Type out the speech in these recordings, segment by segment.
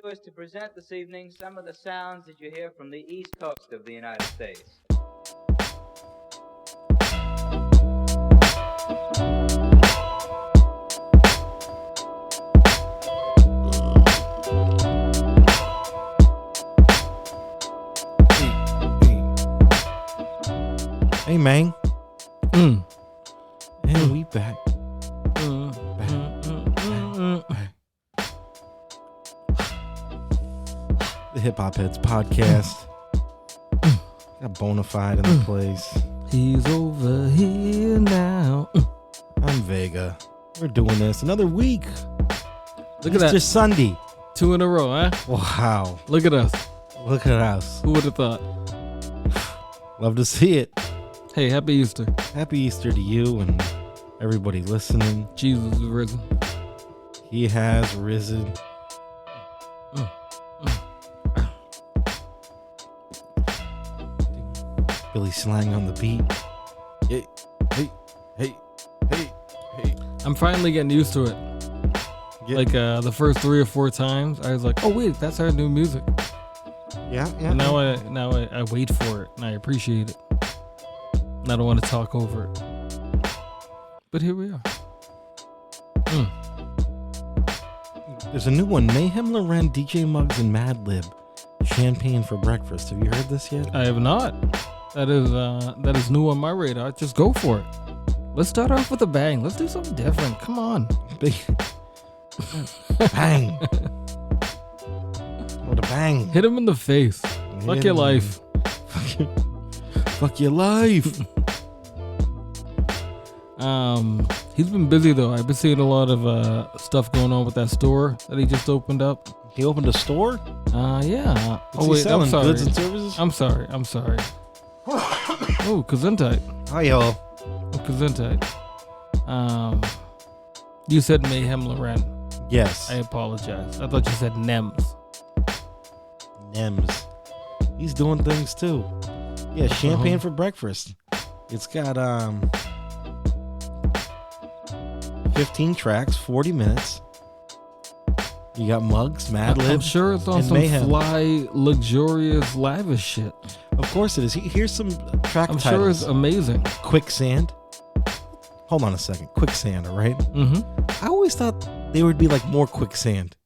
do is to present this evening some of the sounds that you hear from the East Coast of the United States. Hey, man. And we back. The HipHopHeads Podcast. Got Bonafide in the place. He's over here now. I'm Vega. We're doing this another week. Look at that. Easter Sunday. 2 in a row, huh? Wow. Look at us. Look at us. Who would have thought? Love to see it. Hey, happy Easter. Happy Easter to you and everybody listening. Jesus is risen. He has risen. Billy Slang on the beat. Hey, hey, hey, hey, hey. I'm finally getting used to it. Yeah. Like the first 3 or 4 times, I was like, "Oh wait, that's our new music." Yeah. And now I wait for it and I appreciate it. And I don't want to talk over it. But here we are. There's a new one. Mayhem Loren, DJ Muggs, and Madlib. Champagne for breakfast. Have you heard this yet? I have not. That is new on my radar. Just go for it. Let's start off with a bang. Let's do something different. Come on. Big bang. What a bang. Hit him in the face. Fuck your life. Fuck your life. He's been busy though. I've been seeing a lot of stuff going on with that store that he just opened up. He opened a store? Yeah. What's he selling? I'm sorry. Goods and services? I'm sorry. Oh, Gesundheit. Hi, y'all. Gesundheit. You said Mayhem Loren. Yes. I apologize. I thought you said Nems. Nems. He's doing things too. Yeah, champagne for breakfast. It's got 15 tracks, 40 minutes. You got Muggs, Madlib. I'm sure it's on some Mayhem. fly, luxurious, lavish shit. Of course it is. Here's some track I'm titles. sure it's amazing. Quicksand. Hold on a second. Quicksand, all right? Mm-hmm. I always thought there would be like more quicksand.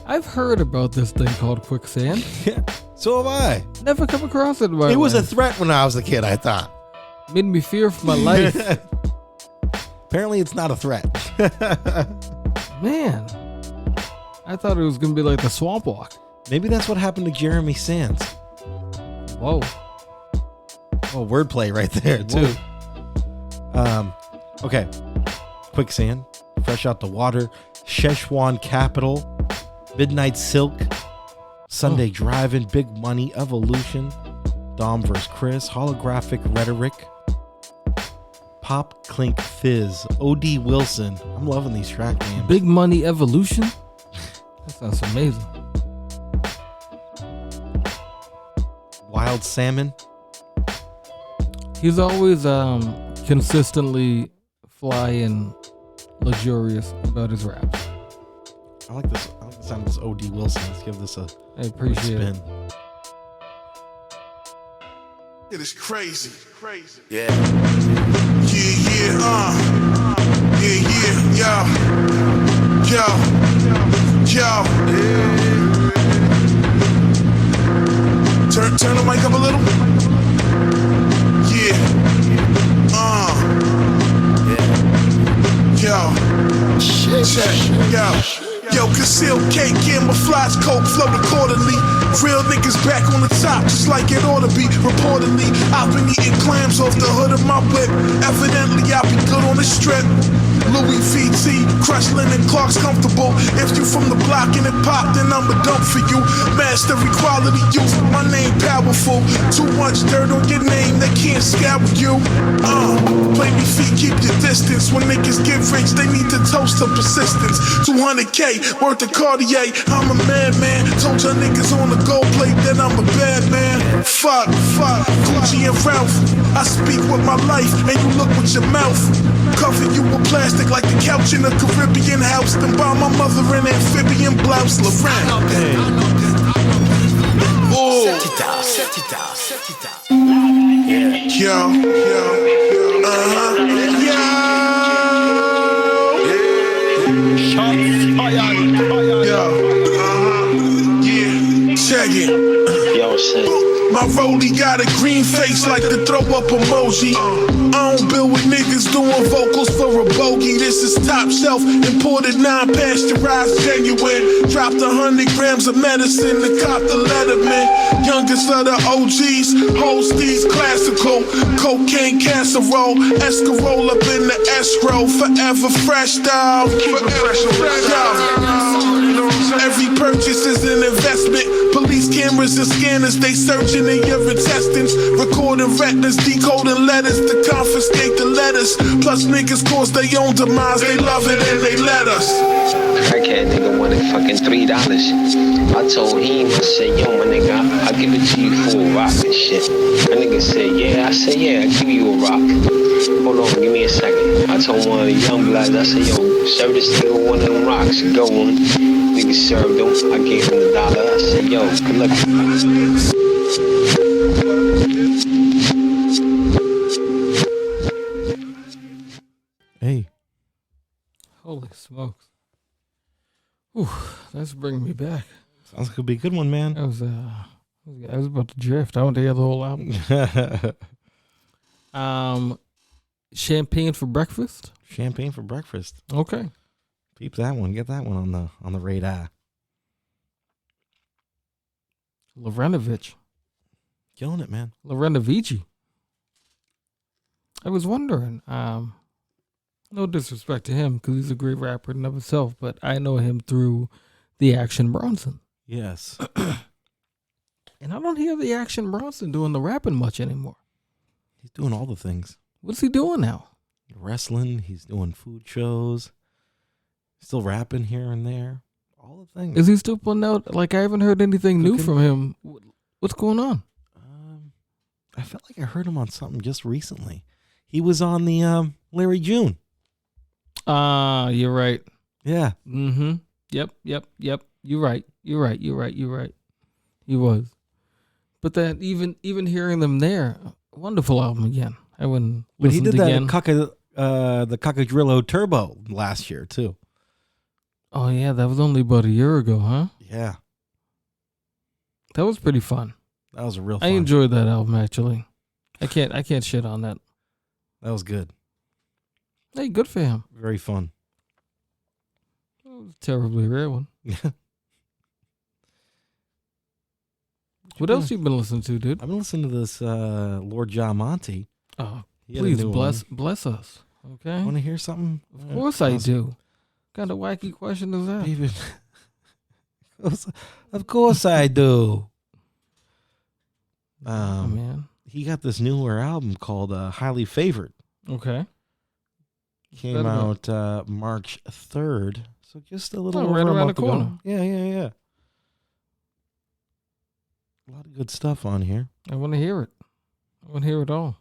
I've heard about this thing called quicksand. Yeah, so have I. Never come across it. It was a threat when I was a kid, I thought. Made me fear for my life. Apparently it's not a threat. Man, I thought it was going to be like the swamp walk. Maybe that's what happened to Jeremy Sands. Whoa. Oh, wordplay right there, too. Okay. Quicksand, Fresh Out the Water, Szechuan Capital, Midnight Silk, Sunday Driving, Big Money, Evolution, Dom vs. Chris, Holographic Rhetoric, Pop Clink Fizz, O.D. Wilson. I'm loving these track names. Big Money Evolution? That sounds amazing. Wild Salmon. He's always consistently fly and luxurious about his raps. I like this. I like the sound of this O.D. Wilson. Let's give this a I appreciate spin. it. It is crazy. Yeah. Yo. Turn the mic up a little. Yo, concealed cake, camouflage coke, float accordingly. Real niggas back on the top, just like it ought to be. Reportedly, I've been eating clams off the hood of my whip. Evidently, I'll be good on the strip. Louis VT, crushed linen, Clark's comfortable. If you from the block and it pop, then I'm a dump for you. Master equality, youth, my name powerful. Too much dirt on your name, they can't scour you. Play me feet, keep your distance. When niggas get rich, they need to toast to persistence. 200K, worth of Cartier, I'm a madman. Told your niggas on the gold plate that I'm a bad man. Fuck, Gucci and Ralph. I speak with my life, and you look with your mouth. Cover you with plastic like the couch in a Caribbean house. Then buy my mother an amphibian blouse. Laurent. Oh. Yo. Check it. Yo, shit. My rollie got a green face like the throw up emoji. I don't build with niggas doing vocals for a bogey. This is top shelf, imported, non-pasteurized, genuine. Dropped 100 grams of medicine to cop the Letterman. Youngest of the OGs, Holstein's classical. Cocaine casserole, escarole up in the escrow. Forever fresh, dog. Every purchase is an investment. Police cameras and scanners, they searching in your intestines. Recording retinas, decoding letters to confiscate the letters. Plus niggas cause their own demise, they love it and they let us. Crackhead nigga wanted fucking $3. I told him, I said, yo, my nigga, I'll give it to you for a rock and shit. My nigga said, yeah. I said, yeah, I'll give you a rock. Hold on, give me a second. I told one of the young bloods, I said, yo, serve this nigga one of them rocks. Go on. Nigga served him. I gave him $1. I said, yo, good luck. Hey. Holy smokes. Whew, that's bringing me back. Sounds like it'll be a good one, man. I was about to drift. I want to hear the whole album. Champagne for breakfast? Champagne for breakfast. Okay. Peep that one. Get that one on the radar. Lorenovich. Killing it, man. Lorenovici. I was wondering, no disrespect to him because he's a great rapper in and of himself, but I know him through the Action Bronson. Yes. And I don't hear the Action Bronson doing the rapping much anymore. He's doing all the things. What's he doing now? Wrestling. He's doing food shows. Still rapping here and there. All the things. Is he still putting out? Like, I haven't heard anything new from him. What's going on? I felt like I heard him on something just recently. He was on the Larry June. You're right. Yeah. Mm-hmm. Yep. You're right. He was. But then even hearing them there, wonderful album again. I wouldn't But he listen did again. the Cocadrillo Turbo last year too. Oh yeah, that was only about a year ago, huh? Yeah. That was pretty fun. That was a real fun. I enjoyed that album actually. I can't shit on that. That was good. Hey, good for him. Very fun. It was a terribly rare one. What else you been listening to, dude? I've been listening to this Lord John Monty. Oh, He had a please new bless us. Okay. Want to hear something? Of course I do. What kind of wacky question is that? David. Of course I do. Oh, man. He got this newer album called Highly Favored. Okay. Came out March 3rd. So just a little over right a around month the corner. ago. Yeah. A lot of good stuff on here. I want to hear it. I want to hear it all.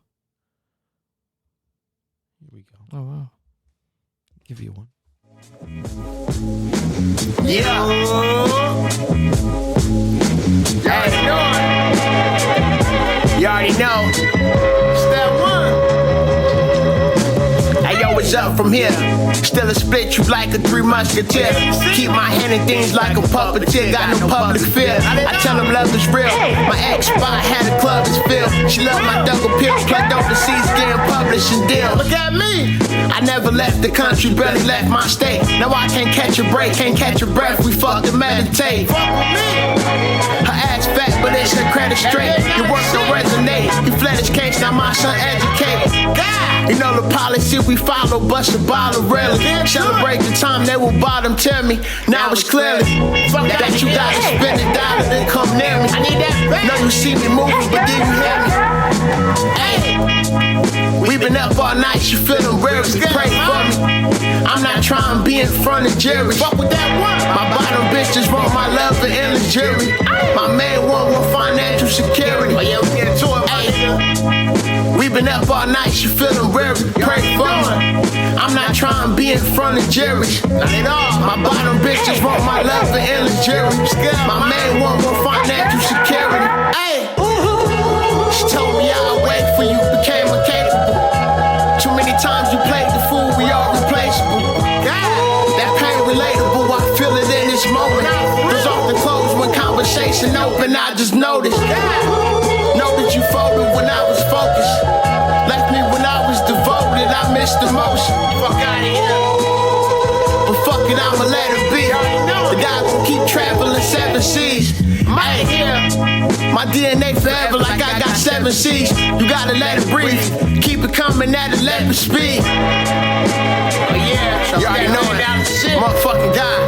Here we go. Oh, wow. Give you one. Yeah. You already know. Step one. Hey, yo, what's up from here? Still a split you like a Three Musketeer. Keep my hand in things like a puppeteer. Got no public fear. I tell them love is real. My ex spot had a club is filled. She loved my double pill. Plugged overseas, getting publishing deals. Look at me. I never left the country, barely left my state. Now I can't catch a break, can't catch a breath. We fuck to meditate. Her ass fat, but it's her credit straight. Your work don't resonate. He fled his case, now my son educated. You know the policy we follow, bust a bottle rarely. Celebrate the time they will bottom tell me. Now it's clearly that you gotta spend $1 then come near me. I need that. Know you see me moving, but did you hear me? Hey, we been up all night, you feeling rare, you pray for me. I'm not trying to be in front of Jerry. Fuck with that one. My bottom bitches want my love and endless jury. My main one want financial security. We been up all night, she feeling weary. Pray for me. I'm not trying to be in front of Jerry. Not at all. My bottom bitches want my love and endless Jerry. My main one want financial security. Hey, she told me I'll wait for you, became incapable. Too many times you played the fool, we all replaceable. That pain relatable, I feel it in this moment. Doors often closed when conversation open, I just noticed. Know that you folded when I was focused. Left me when I was devoted, I missed the motion. Fuck out of here. But fuck it, I'ma let it be. The guy gon' keep traveling 7 seas. I ain't here. My DNA forever like I got 7 C's. You gotta let it breathe. Keep it coming at 11 speed. Oh yeah, you already know it. Motherfucking guy.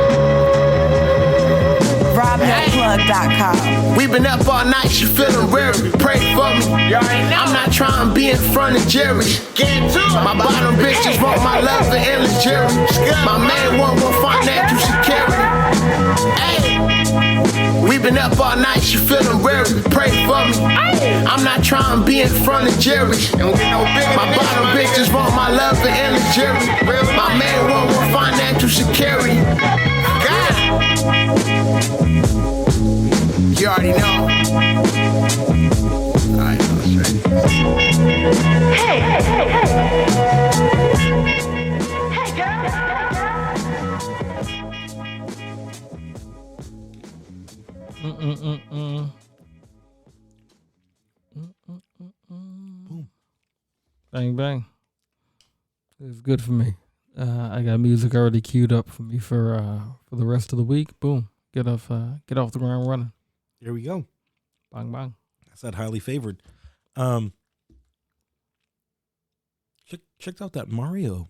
RobNoPlug.com. We been up all night, she feeling weary. Pray for me. I'm not trying to be in front of Jerry. My bottom bitches want my love and endless Jerry. My main one want financial security. Hey, we been up all night, she feeling weary. Pray for me. I'm not trying to be in front of Jerry. My bottom bitches want my love and endless Jerry. My main one want financial security. You already know. Alright, straight. Hey, hey, hey, hey. Hey, Boom. Bang, bang. It's good for me. I got music already queued up for me for the rest of the week. Boom. Get off the ground running. There we go. Bang, bang. That's that highly favored. Checked out that Mario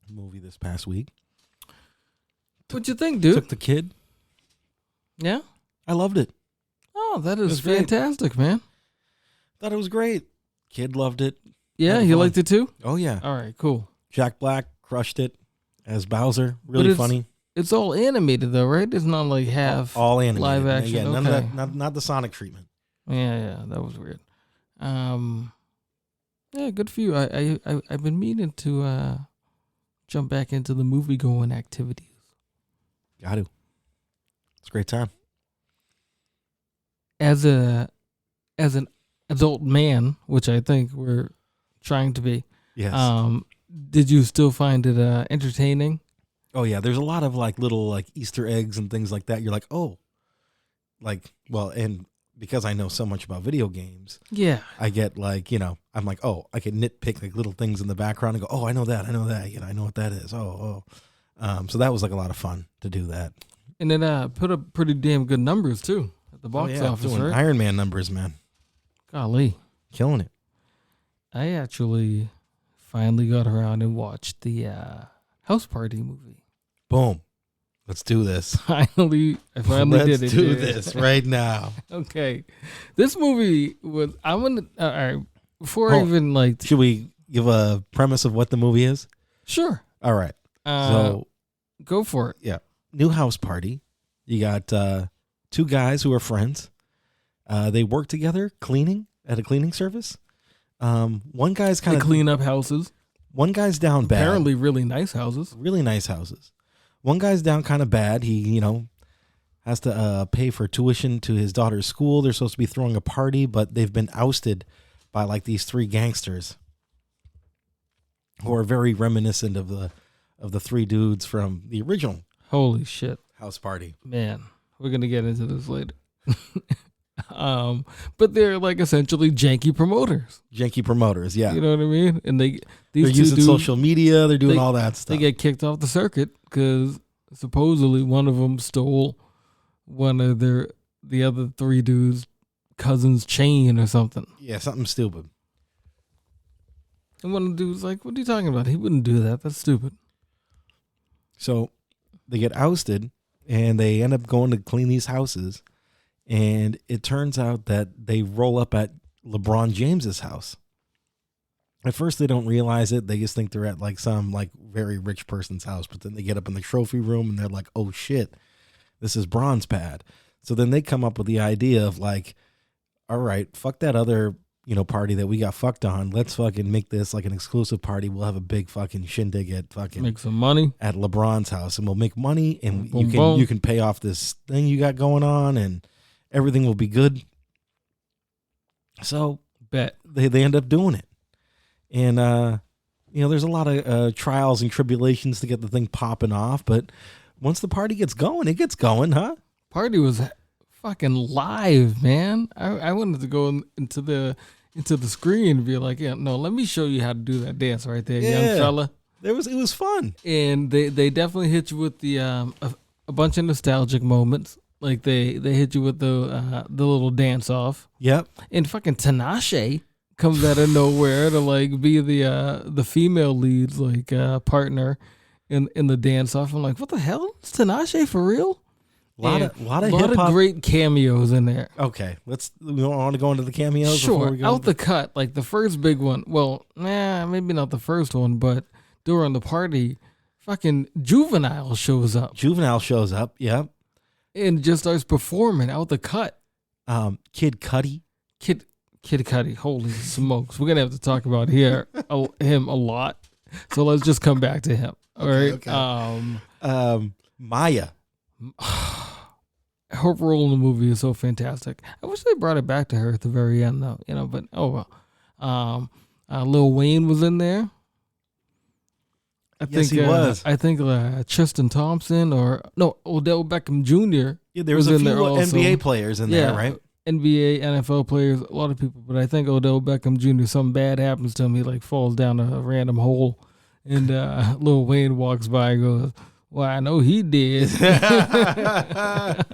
movie this past week. What'd you think, dude? Took the kid. Yeah? I loved it. Oh, that is It was fantastic, man. Thought it was great. Kid loved it. Yeah, Had you fun. liked it too? Oh yeah. All right, cool. Jack Black crushed it as Bowser. Really funny. It's all animated though, right? It's not like half all animated. live action. Yeah, none okay. of that. Not the Sonic treatment. Yeah, that was weird. Yeah, good for you. I've been meaning to jump back into the movie going activities. Got to. It's a great time. As an adult man, which I think we're trying to be. Yes. Did you still find it entertaining? Oh yeah, there's a lot of like little like Easter eggs and things like that. You're like, oh, like, well, and because I know so much about video games, Yeah. I get like, I'm like, oh, I can nitpick like little things in the background and go, oh, I know that, I know what that is. So that was like a lot of fun to do that. And it put up pretty damn good numbers too at the box office, doing right? Iron Man numbers, man, Golly. killing it. I actually finally got around and watched the House Party movie. Boom, let's do this. I finally Let's did it. do dude. this right now. Okay, this movie was. I'm gonna. All right, before I Oh. even like. Should we give a premise of what the movie is? Sure. All right. So go for it. Yeah, new house party. You got 2 guys who are friends. They work together cleaning at a cleaning service. One guy's They kind of clean up houses. One guy's down bad. Apparently, really nice houses. Really nice houses. One guy's down kind of bad. He, has to pay for tuition to his daughter's school. They're supposed to be throwing a party, but they've been ousted by like these 3 gangsters who are very reminiscent of the 3 dudes from the original Holy shit, house party. man! We're gonna get into this later. But they're like essentially janky promoters. Janky promoters, yeah. You know what I mean? And they're They're using social media. They're doing all that stuff. They get kicked off the circuit because supposedly one of them stole one of the other 3 dudes' cousin's chain or something. Yeah, something stupid. And one of the dudes like, "What are you talking about? He wouldn't do that. That's stupid." So they get ousted and they end up going to clean these houses. And it turns out that they roll up at LeBron James's house. At first, they don't realize it. They just think they're at like some like very rich person's house. But then they get up in the trophy room and they're like, oh shit, this is Bron's pad. So then they come up with the idea of like, all right, fuck that other party that we got fucked on. Let's fucking make this like an exclusive party. We'll have a big fucking shindig at fucking Make some money at LeBron's house, and we'll make money, and Boom, you boom. can pay off this thing you got going on, and everything will be good. So bet. they end up doing it, and there's a lot of trials and tribulations to get the thing popping off, but once the party gets going, it gets going, huh? Party was fucking live, man. I wanted to go into the screen and be like, yeah, no, let me show you how to do that dance right there, young fella. It was fun, and they definitely hit you with the a bunch of nostalgic moments. Like they hit you with the little dance off. Yep. And fucking Tinashe comes out of nowhere to like be the female lead's like partner in the dance off. I'm like, what the hell? Is Tinashe for real? A lot of lot of great cameos in there. Okay, we want to go into the cameos. Sure, before we go out the cut, like the first big one. Well, maybe not the first one, but during the party, fucking Juvenile shows up. Yep. And just starts performing out the cut. Kid Cudi. Kid Cudi, holy smokes. We're going to have to talk about him a lot. So let's just come back to him. All right. Okay. Maya. Her role in the movie is so fantastic. I wish they brought it back to her at the very end, though. But oh well. Lil Wayne was in there. Yes, he was. I think Tristan Thompson Odell Beckham Jr. Yeah, there was a few NBA players in there, right? NBA, NFL players, a lot of people. But I think Odell Beckham Jr., something bad happens to him. He like falls down a random hole. And Lil Wayne walks by and goes, well, I know he did. I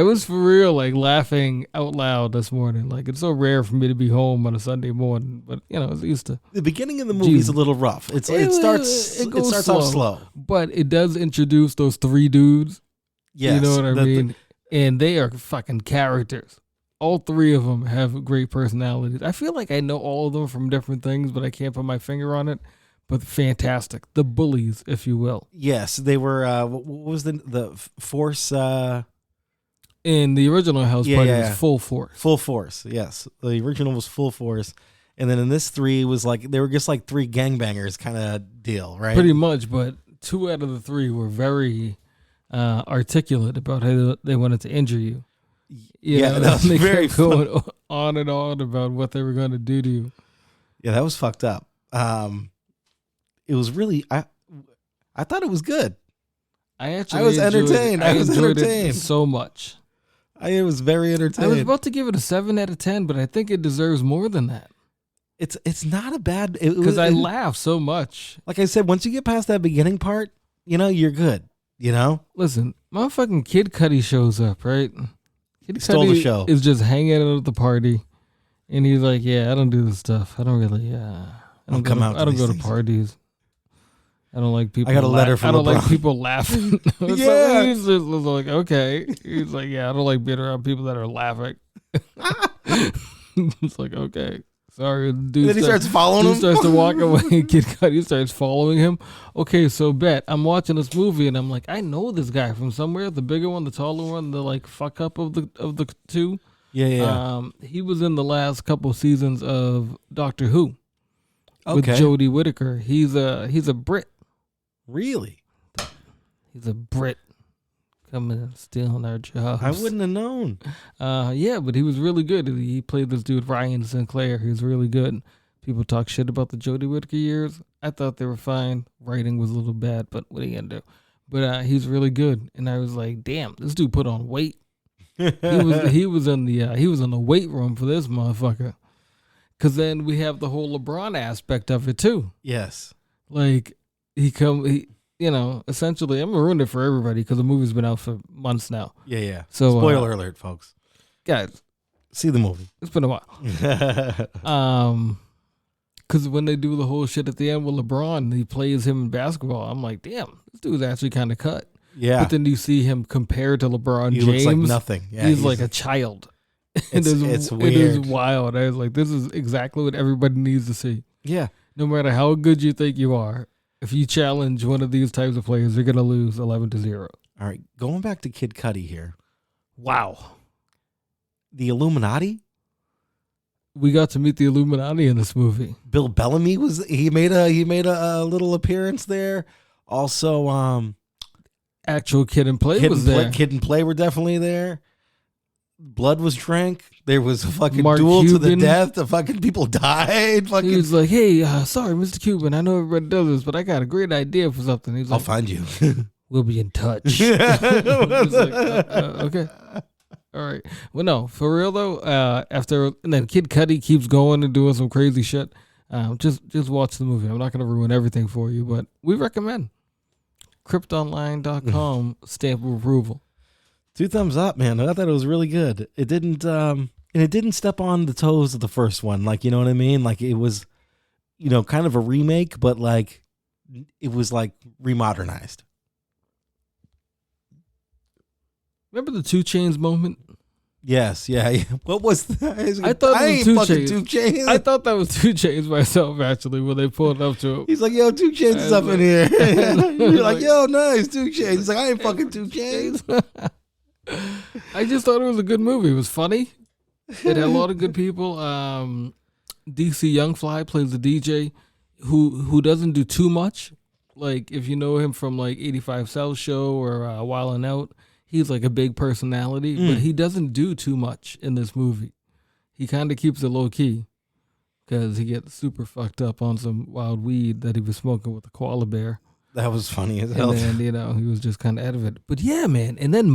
was for real like laughing out loud this morning. Like it's so rare for me to be home on a Sunday morning, but it's Easter. The beginning of the movie is a little rough. It starts off slow, but it does introduce those three dudes. Yes, you know what I mean? And they are fucking characters. All three of them have great personalities. I feel like I know all of them from different things, but I can't put my finger on it. But fantastic. The bullies, if you will. Yes, they were, what was the force? In the original House Party, it was Full Force. Full Force, yes. The original was Full Force. And then in this three was like, they were just like three gangbangers kind of deal, right? Pretty much, but two out of the three were very articulate about how they wanted to injure you. That was they very kept going on and on about what they were going to do to you. Yeah, that was fucked up. It was really, I thought it was good. I was entertained. I was enjoyed entertained it so much. I was very entertained. I was about to give it a 7 out of 10, but I think it deserves more than that. It's not a bad, because I laugh so much. Like I said, once you get past that beginning part, you're good. Listen, motherfucking Kid Cudi shows up, right? Kid Stole Cudi the show. Is just hanging out at the party, and he's like, "Yeah, I don't do this stuff. I don't really, I don't go to parties. I don't like people. I got a letter from I don't LeBron. like people laughing." Yeah. So he's just like, okay. He's like, yeah, I don't like being around people that are laughing. It's like, okay. Sorry. Dude then he starts following him. Starts to walk away. Kid Cudi starts following him. Okay, so bet I'm watching this movie and I'm like, I know this guy from somewhere. The bigger one, the taller one, the like fuck up of the two. Yeah. He was in the last couple seasons of Doctor Who. With Okay. Jodie Whittaker. He's a Brit. Really? He's a Brit coming and stealing our jobs. I wouldn't have known. Yeah, but he was really good. He played this dude Ryan Sinclair. He was really good. People talk shit about the Jodie Whittaker years. I thought they were fine. Writing was a little bad, but what are you gonna do? But he's really good. And I was like, damn, this dude put on weight. He was in the weight room for this motherfucker. Cause then we have the whole LeBron aspect of it too. Yes. Like essentially, I'm gonna ruin it for everybody because the movie's been out for months now. Yeah. So spoiler alert, folks. Guys, see the movie. It's been a while. Because when they do the whole shit at the end with LeBron, he plays him in basketball. I'm like, damn, this dude's actually kind of cut. Yeah. But then you see him compared to LeBron He James. looks like nothing. Yeah, he's like a child. It's weird. It is wild. I was like, this is exactly what everybody needs to see. Yeah. No matter how good you think you are, if you challenge one of these types of players, you're going to lose 11-0. All right. Going back to Kid Cudi here. Wow. The Illuminati? we got to meet the Illuminati in this movie. Bill Bellamy made a little appearance there. Also, Actual Kid and Play was there. Kid and Play were definitely there. Blood was drank. There was a fucking Mark duel Cuban. to the death. The fucking people died. Fucking. He was like, "Hey, sorry, Mr. Cuban. I know everybody does this, but I got a great idea for something." He was I'll like, find you. "We'll be in touch." I was like, okay. All right. Well, no, for real though. And then Kid Cudi keeps going and doing some crazy shit. Just watch the movie. I'm not gonna ruin everything for you, but we recommend. Cryptonline.com stamp of approval. 2 thumbs up, man. I thought it was really good. It didn't and it didn't step on the toes of the first one. Like, you know what I mean? Like it was, kind of a remake, but like it was like remodernized. Remember the 2 Chainz moment? Yes, yeah. What was that? I thought it was 2 Chainz. 2 Chainz. I thought that was 2 Chainz myself, actually, when they pulled up to him. He's like, yo, 2 Chainz is up in here. You're like, yo, nice, 2 Chainz. He's like, I ain't fucking 2 Chainz. I just thought it was a good movie. It was funny. It had a lot of good people. DC Young Fly plays the DJ who doesn't do too much. Like, if you know him from like 85 South Show or Wildin' Out, he's like a big personality, but he doesn't do too much in this movie. He kind of keeps it low key because he gets super fucked up on some wild weed that he was smoking with a koala bear. That was funny as hell. And then, he was just kind of out of it. But yeah, man. And then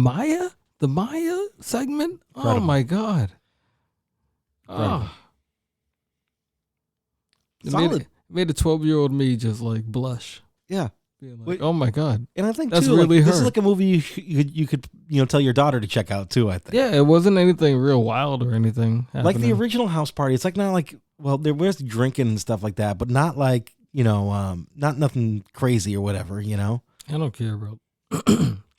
the Maya segment. Incredible. Oh my God. Incredible. Oh. It Solid. made a 12-year-old me just like blush. Yeah. Being like, Wait. oh my God. And I think That's too, really this is her. like a movie you could tell your daughter to check out too, I think. Yeah, it wasn't anything real wild or anything Like the happening. original House Party. It's like not like, well, there was drinking and stuff like that, but not like, not nothing crazy or whatever, I don't care about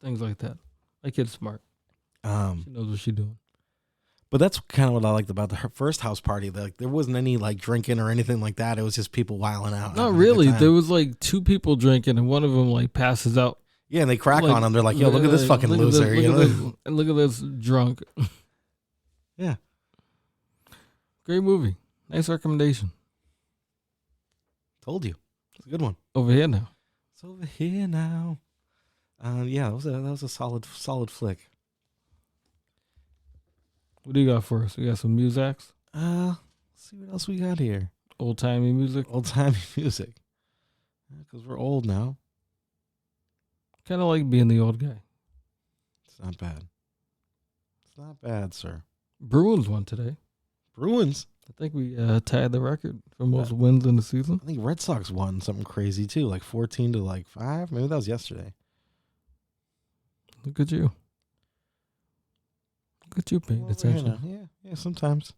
things like that. My kid's smart. She knows what she's doing. But that's kind of what I liked about the first House Party. Like there wasn't any like drinking or anything like that. It was just people wilding out. Not having a good really. time. There was like 2 people drinking and one of them like passes out. Yeah, and they crack on him. They're like, yo, look at this fucking loser. Look at this drunk. Yeah. Great movie. Nice recommendation. Told you. It's a good one. Over here now. It's over here now. Yeah, that was a solid flick. What do you got for us? We got some musics? Let's see what else we got here. Old-timey music? Old-timey music. Because we're old now. Kind of like being the old guy. It's not bad. It's not bad, sir. Bruins won today. Bruins? I think we tied the record for most wins in the season. I think Red Sox won something crazy, too. Like 14 to 5. Maybe that was yesterday. Look at you. Look at you paying attention. Yeah, sometimes.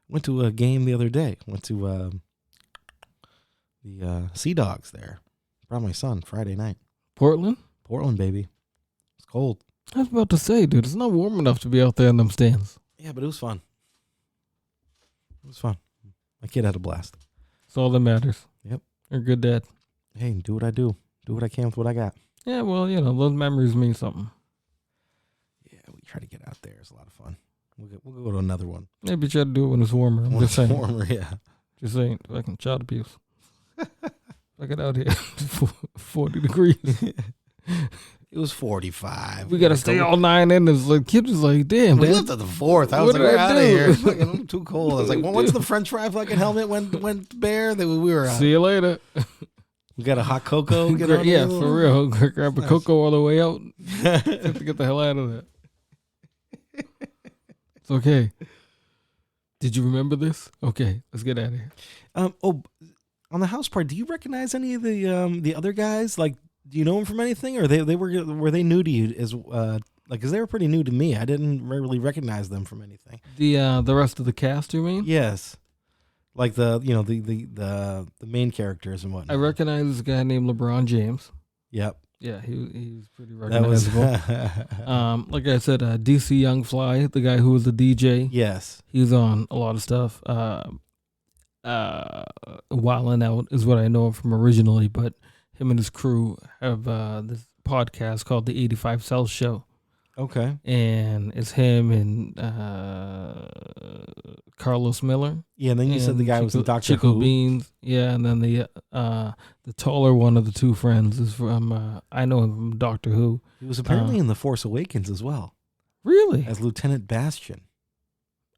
Went to a game the other day. Went to the Sea Dogs there. Brought my son Friday night. Portland, baby. It's cold. I was about to say, dude, it's not warm enough to be out there in them stands. Yeah, but it was fun. It was fun. My kid had a blast. That's all that matters. Yep. You're a good dad. Hey, do what I do. Do what I can with what I got. Yeah, well, those memories mean something. Yeah, we try to get out there. It's a lot of fun. We'll go to another one. Maybe try to do it when it's warmer. I'm When just it's saying. warmer, yeah. Just saying, fucking child abuse. Fuck it out here. 40 degrees. It was 45. We gotta stay all 9 in. It's like kid was like, damn, We Dad. left at the 4th. I was What like, did we're I out of do? here. Fucking, I'm too cold. I was like, well, once the French fry fucking helmet went bare, we were out. See you later. We got a hot cocoa. Get on Yeah, there. for real. Grab a Nice. cocoa all the way out. Have to get the hell out of there. It's okay. Did you remember this? Okay, let's get out of here. On the house party, do you recognize any of the other guys? Like, do you know them from anything, or were they new to you? Because they were pretty new to me. I didn't really recognize them from anything. The rest of the cast, you mean? Yes, like the main characters and whatnot. I recognize this guy named LeBron James. Yep. Yeah, he's pretty That was recognizable. Like I said, DC Young Fly, the guy who was the DJ. yes. He's on a lot of stuff. Wildin' Out is what I know him from originally, but him and his crew have this podcast called the 85 South Show. Okay. And it's him and Carlos Miller. Yeah, and then you said the guy was in Doctor Chico Who. Beans. Yeah, and then the taller one of the two friends is from I know him from Doctor Who. He was apparently in The Force Awakens as well. Really? As Lieutenant Bastion.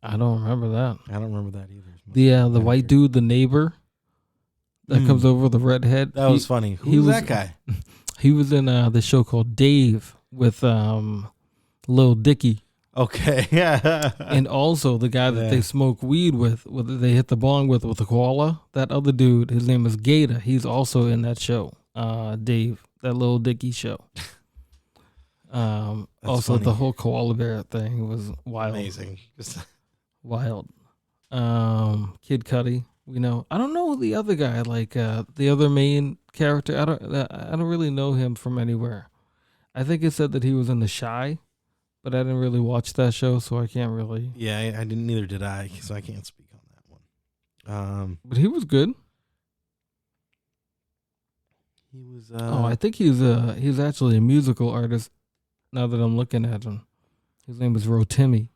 I don't remember that. I don't remember that either. The white dude, the neighbor that comes over, the redhead. That was funny. Who's that guy? He was in the show called Dave with Lil Dicky. Okay, yeah. And also the guy that they smoke weed with they hit the bong with the koala. That other dude, his name is Gator. He's also in that show, Dave, that Lil Dicky show. Also, funny. the whole koala bear thing was wild. Amazing. Wild. Kid Cudi, we know. I don't know the other guy, like the other main character. I don't really know him from anywhere. I think it said that he was in The Shy, but I didn't really watch that show, so I can't really. Yeah, I didn't. Neither did I, so I can't speak on that one. But he was good. He was. I think he's actually a musical artist. Now that I'm looking at him, his name is Rotimi.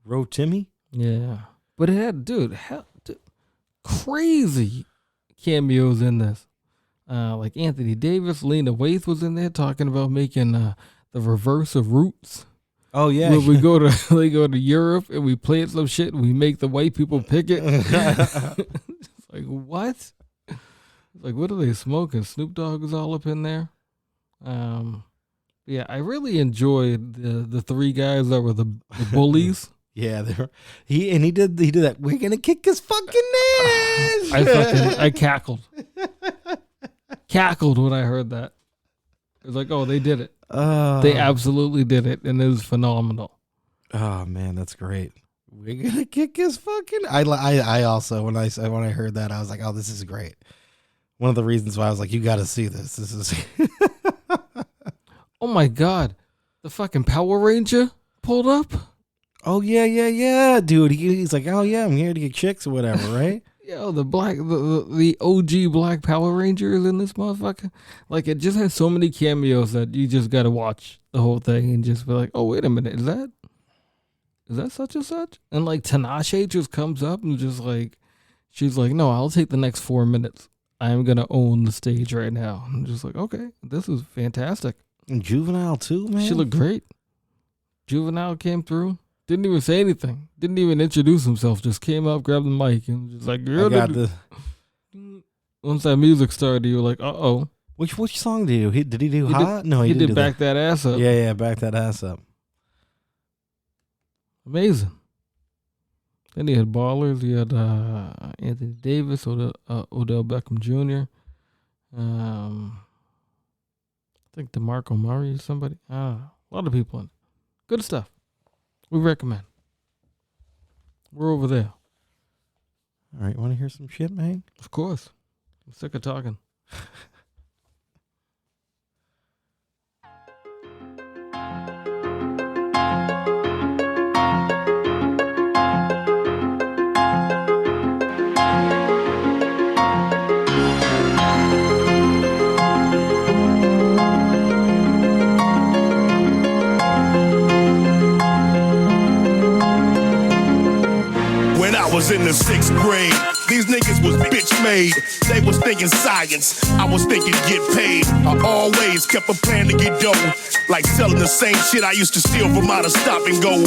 Rotimi? Yeah, but it had crazy cameos in this. Like Anthony Davis, Lena Waithe was in there talking about making the reverse of Roots. Oh yeah, where we go to Europe and we plant some shit and we make the white people pick it. It's like what? It's like what are they smoking? Snoop Dogg is all up in there. Yeah, I really enjoyed the three guys that were the bullies. Yeah, he did that. We're gonna kick his fucking ass. I cackled when I heard that. It was like, oh, they did it. They absolutely did it, and it was phenomenal. Oh man, that's great. We're gonna kick his fucking. I also when I heard that I was like, oh, this is great. One of the reasons why I was like, you got to see this. This is. Oh my God, the fucking Power Ranger pulled up. Oh yeah, dude. He's like, oh yeah, I'm here to get chicks or whatever, right? Yo, the OG Black Power Ranger is in this motherfucker. Like, it just has so many cameos that you just gotta watch the whole thing and just be like, oh wait a minute, is that such and such? And like Tinashe just comes up and just like, she's like, no, I'll take the next 4 minutes. I'm gonna own the stage right now. I'm just like, okay, this is fantastic. And Juvenile too, man. She looked great. Juvenile came through. Didn't even say anything. Didn't even introduce himself. Just came up, grabbed the mic, and just like, I got the. Once that music started, you were like, uh-oh. Which song did he do? Did he do Hot? No, he didn't did Back That Ass Up. Yeah, Back That Ass Up. Amazing. Then he had Ballers. He had Anthony Davis, Odell Beckham Jr. I think DeMarco Murray or somebody. I don't know. A lot of people in it. Good stuff. We recommend. We're over there. All right, want to hear some shit, man? Of course. I'm sick of talking. Was in the 6th grade. These niggas was bitch made. They was thinking science. I was thinking get paid. I always kept a plan to get dough. Like selling the same shit I used to steal from out of Stop and Go.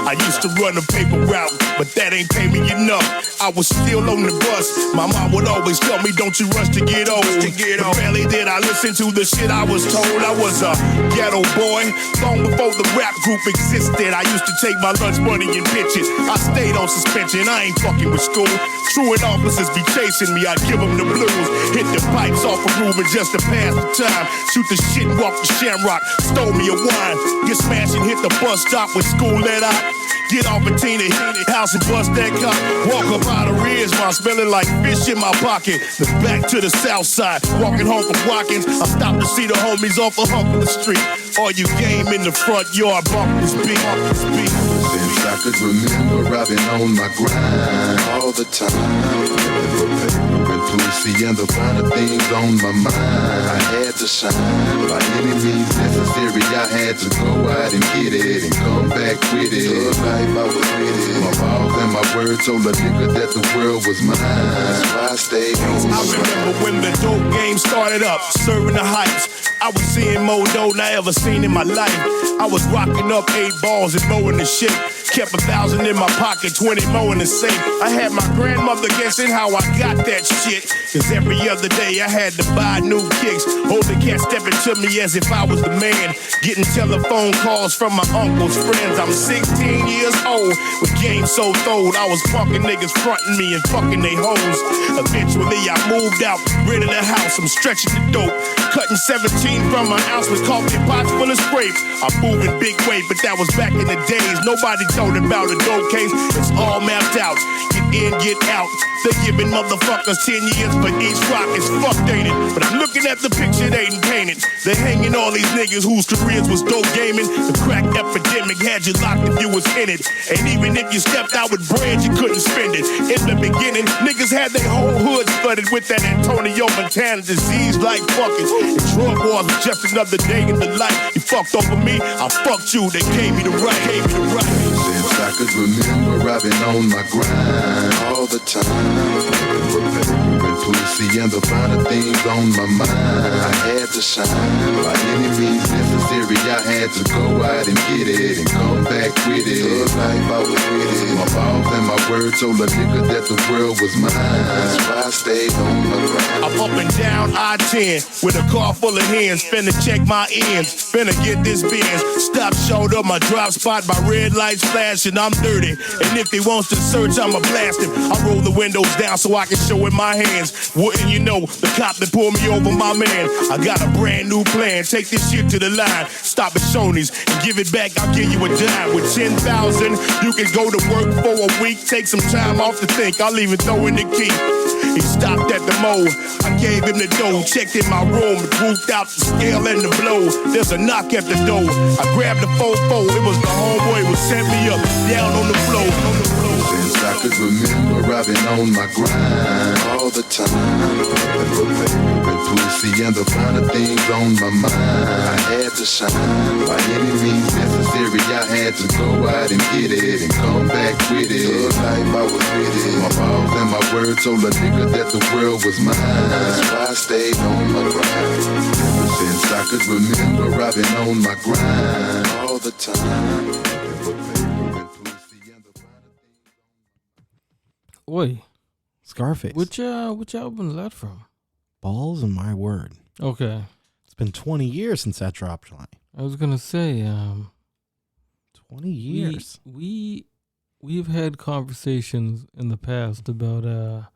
I used to run a paper route, but that ain't pay me enough. I was still on the bus. My mom would always tell me, don't you rush to get old. But barely did I listen to the shit I was told. I was a ghetto boy. Long before the rap group existed, I used to take my lunch money and pitch it. I stayed on suspension. I ain't fucking with school. Truant officers be chasing me. I give them the blues. Hit the pipes off a Ruben just to pass the time. Shoot the shit and walk the Shamrock. Stole me a wine. Get smashed and hit the bus stop with school let out. Get off a teeny house and bust that cop. Walk up out of Ridgemont, smelling like fish in my pocket. The back to the south side, walking home from Watkins. I stopped to see the homies off of Humble Street. All you game in the front yard, bump this beat. Since I could remember, I've been on my grind all the time. Looking for paper and pussy and the finer things on my mind. I had to shine. By any means necessary, I had to go out and get it and come back with it. Thug life, I was with it. My balls and my word told a nigga that the world was mine. That's why I stayed home. I remember when the dope game started up, serving the hypes. I was seeing more dough than I ever seen in my life. I was rocking up 8 balls and mowing the shit. Kept 1,000 in my pocket, 20 more in the safe. I had my grandmother guessing how I got that shit. Cause every other day I had to buy new kicks. Older cat stepping to me as if I was the man. Getting telephone calls from my uncle's friends. I'm 16 years old with game so throwed. I was punking niggas fronting me and fucking they hoes. Eventually I moved out, rid of the house. I'm stretching the dope, cutting 17 from my ounce with coffee pots full of scrape. I'm moving big weight, but that was back in the days. Nobody told about a dope case. It's all mapped out. Get in, get out. They're giving motherfuckers 10 years for each rock. It's fucked, ain't it? But I'm looking at the picture they ain't painted. They're hanging all these niggas whose careers was dope gaming. The crack epidemic had you locked if you was in it. And even if you stepped out with bread, you couldn't spend it. In the beginning, niggas had their whole hoods flooded with that Antonio Montana disease like fucking. And drug wars was just another day in the life. You fucked over me, I fucked you. They gave me the right, Since I could remember, I've been on my grind all the time. With pussy and the finer things on my mind. I had to shine. By any means necessary, I had to go out and get it and come back with it. Thug life, I was with it. My balls and my word told a nigga that the world was mine. That's why I stayed on my grind. I'm up and down I-10 with a car full of hands. Finna check my ends, finna get this Benz. Stop, showed up my drop spot, my red lights flashing. I'm dirty, and if he wants to search, I'ma blast him. I roll the windows down so I can show in my hands. Wouldn't you know, the cop that pulled me over, my man. I got a brand new plan, take this shit to the line. Stop at Shoney's and give it back, I'll give you a dime. With 10,000, you can go to work for a week. Take some time off to think, I'll even throw in the key. He stopped at the mall, I gave him the dough. Checked in my room, grouped out the scale and the blow. There's a knock at the door, I grabbed the 4-4. It was the homeboy who set me up, down on the floor. Since I could remember, I've been on my grind all the time. With pussy and the finer things on my mind. I had to shine. By any means necessary, I had to go out and get it and come back with it. Thug life, I was with it. My balls and my word told a nigga that the world was mine. That's why I stayed on my grind. Ever since I could remember, I've been on my grind all the time. Oi, Scarface. which album is that from? Balls and my word. Okay, It's been 20 years since that dropped, Johnny. I was gonna say 20 years. We've had conversations in the past about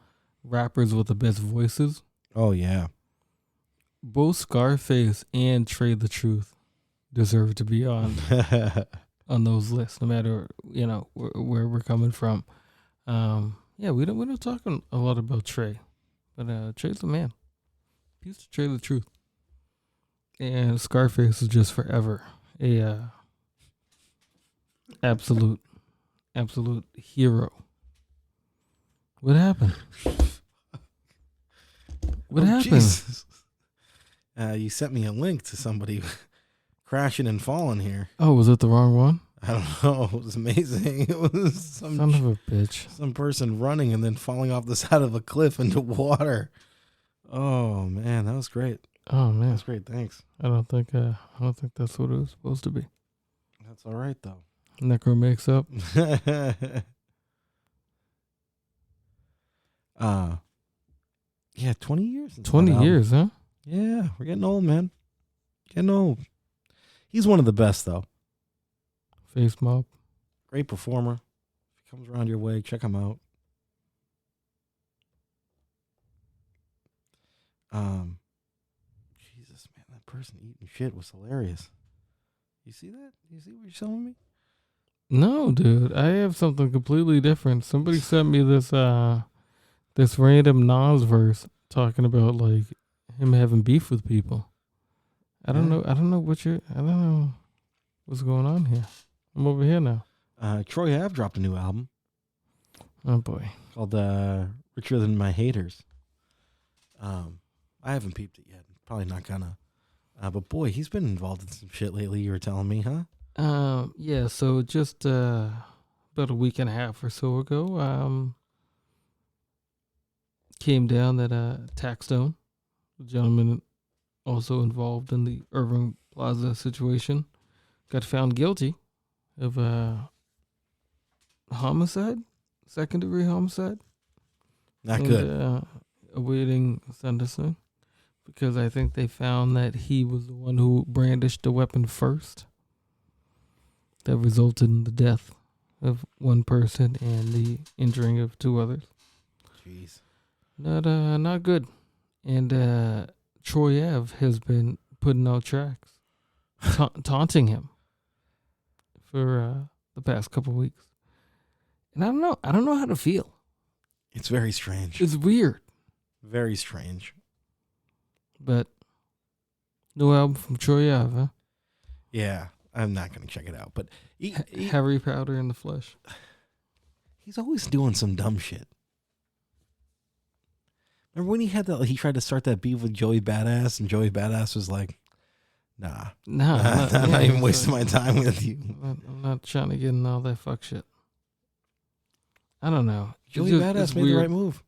rappers with the best voices. Oh, yeah. Both Scarface and Trey the Truth deserve to be on those lists, no matter where we're coming from. Yeah, we don't talk a lot about Trey, but Trey's the man. Peace to Trey the Truth. And Scarface is just forever a absolute hero. What happened? What happened? Jesus. You sent me a link to somebody crashing and falling here. Oh, was it the wrong one? I don't know. It was amazing. It was some Son of a bitch. Some person running and then falling off the side of a cliff into water. Oh man, that was great. Oh man, That's great. Thanks. I don't think that's what it was supposed to be. That's all right though. Necro makes up. Yeah, 20 years. 20 years, huh? Yeah, we're getting old, man. Getting old. He's one of the best though. Face Mob. Great performer. If he comes around your way, check him out. Jesus, man, that person eating shit was hilarious. You see that? You see what you're showing me? No, dude. I have something completely different. Somebody sent me this this random Nas verse talking about like him having beef with people. I don't know what's going on here. I'm over here now. Troy Ave dropped a new album Oh boy. called Richer Than My Haters. I haven't peeped it yet. Probably not gonna. But boy, he's been involved in some shit lately. You were telling me, huh? Yeah. So just about a week and a half or so ago, came down that Taxstone, the gentleman also involved in the Irving Plaza situation, got found guilty of homicide, second-degree homicide. Not good. Awaiting sentencing because I think they found that he was the one who brandished the weapon first. That resulted in the death of one person and the injuring of two others. Jeez. Not good. And Troy Ave has been putting out tracks taunting him for the past couple weeks. And I don't know how to feel. It's very strange. It's weird. Very strange. But new album from Troy Ave, huh? Yeah, I'm not going to check it out. But Harry Powder in the Flesh. He's always doing some dumb shit. Remember when he tried to start that beef with Joey Badass, and Joey Badass was like, nah. I'm not even wasting my time with you. I'm not trying to get in all that fuck shit. I don't know. Joey Badass made the right move.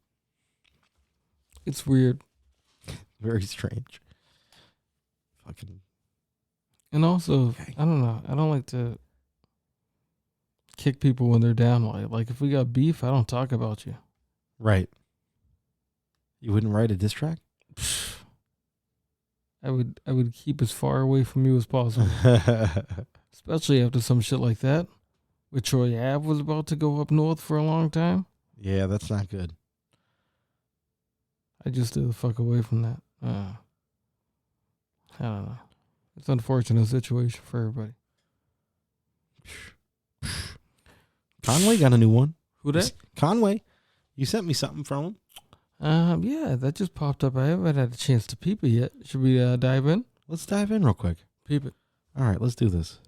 It's weird. Very strange. Fucking. And also, okay. I don't know. I don't like to kick people when they're down. Like if we got beef, I don't talk about you. Right. You wouldn't write a diss track? I would keep as far away from you as possible. Especially after some shit like that. With Troy Ave was about to go up north for a long time. Yeah, that's not good. I just stay the fuck away from that. I don't know. It's an unfortunate situation for everybody. Conway got a new one. Who that? Conway. You sent me something from him. Yeah, that just popped up. I haven't had a chance to peep it yet. Should we dive in? Let's dive in real quick. Peep it. All right, let's do this.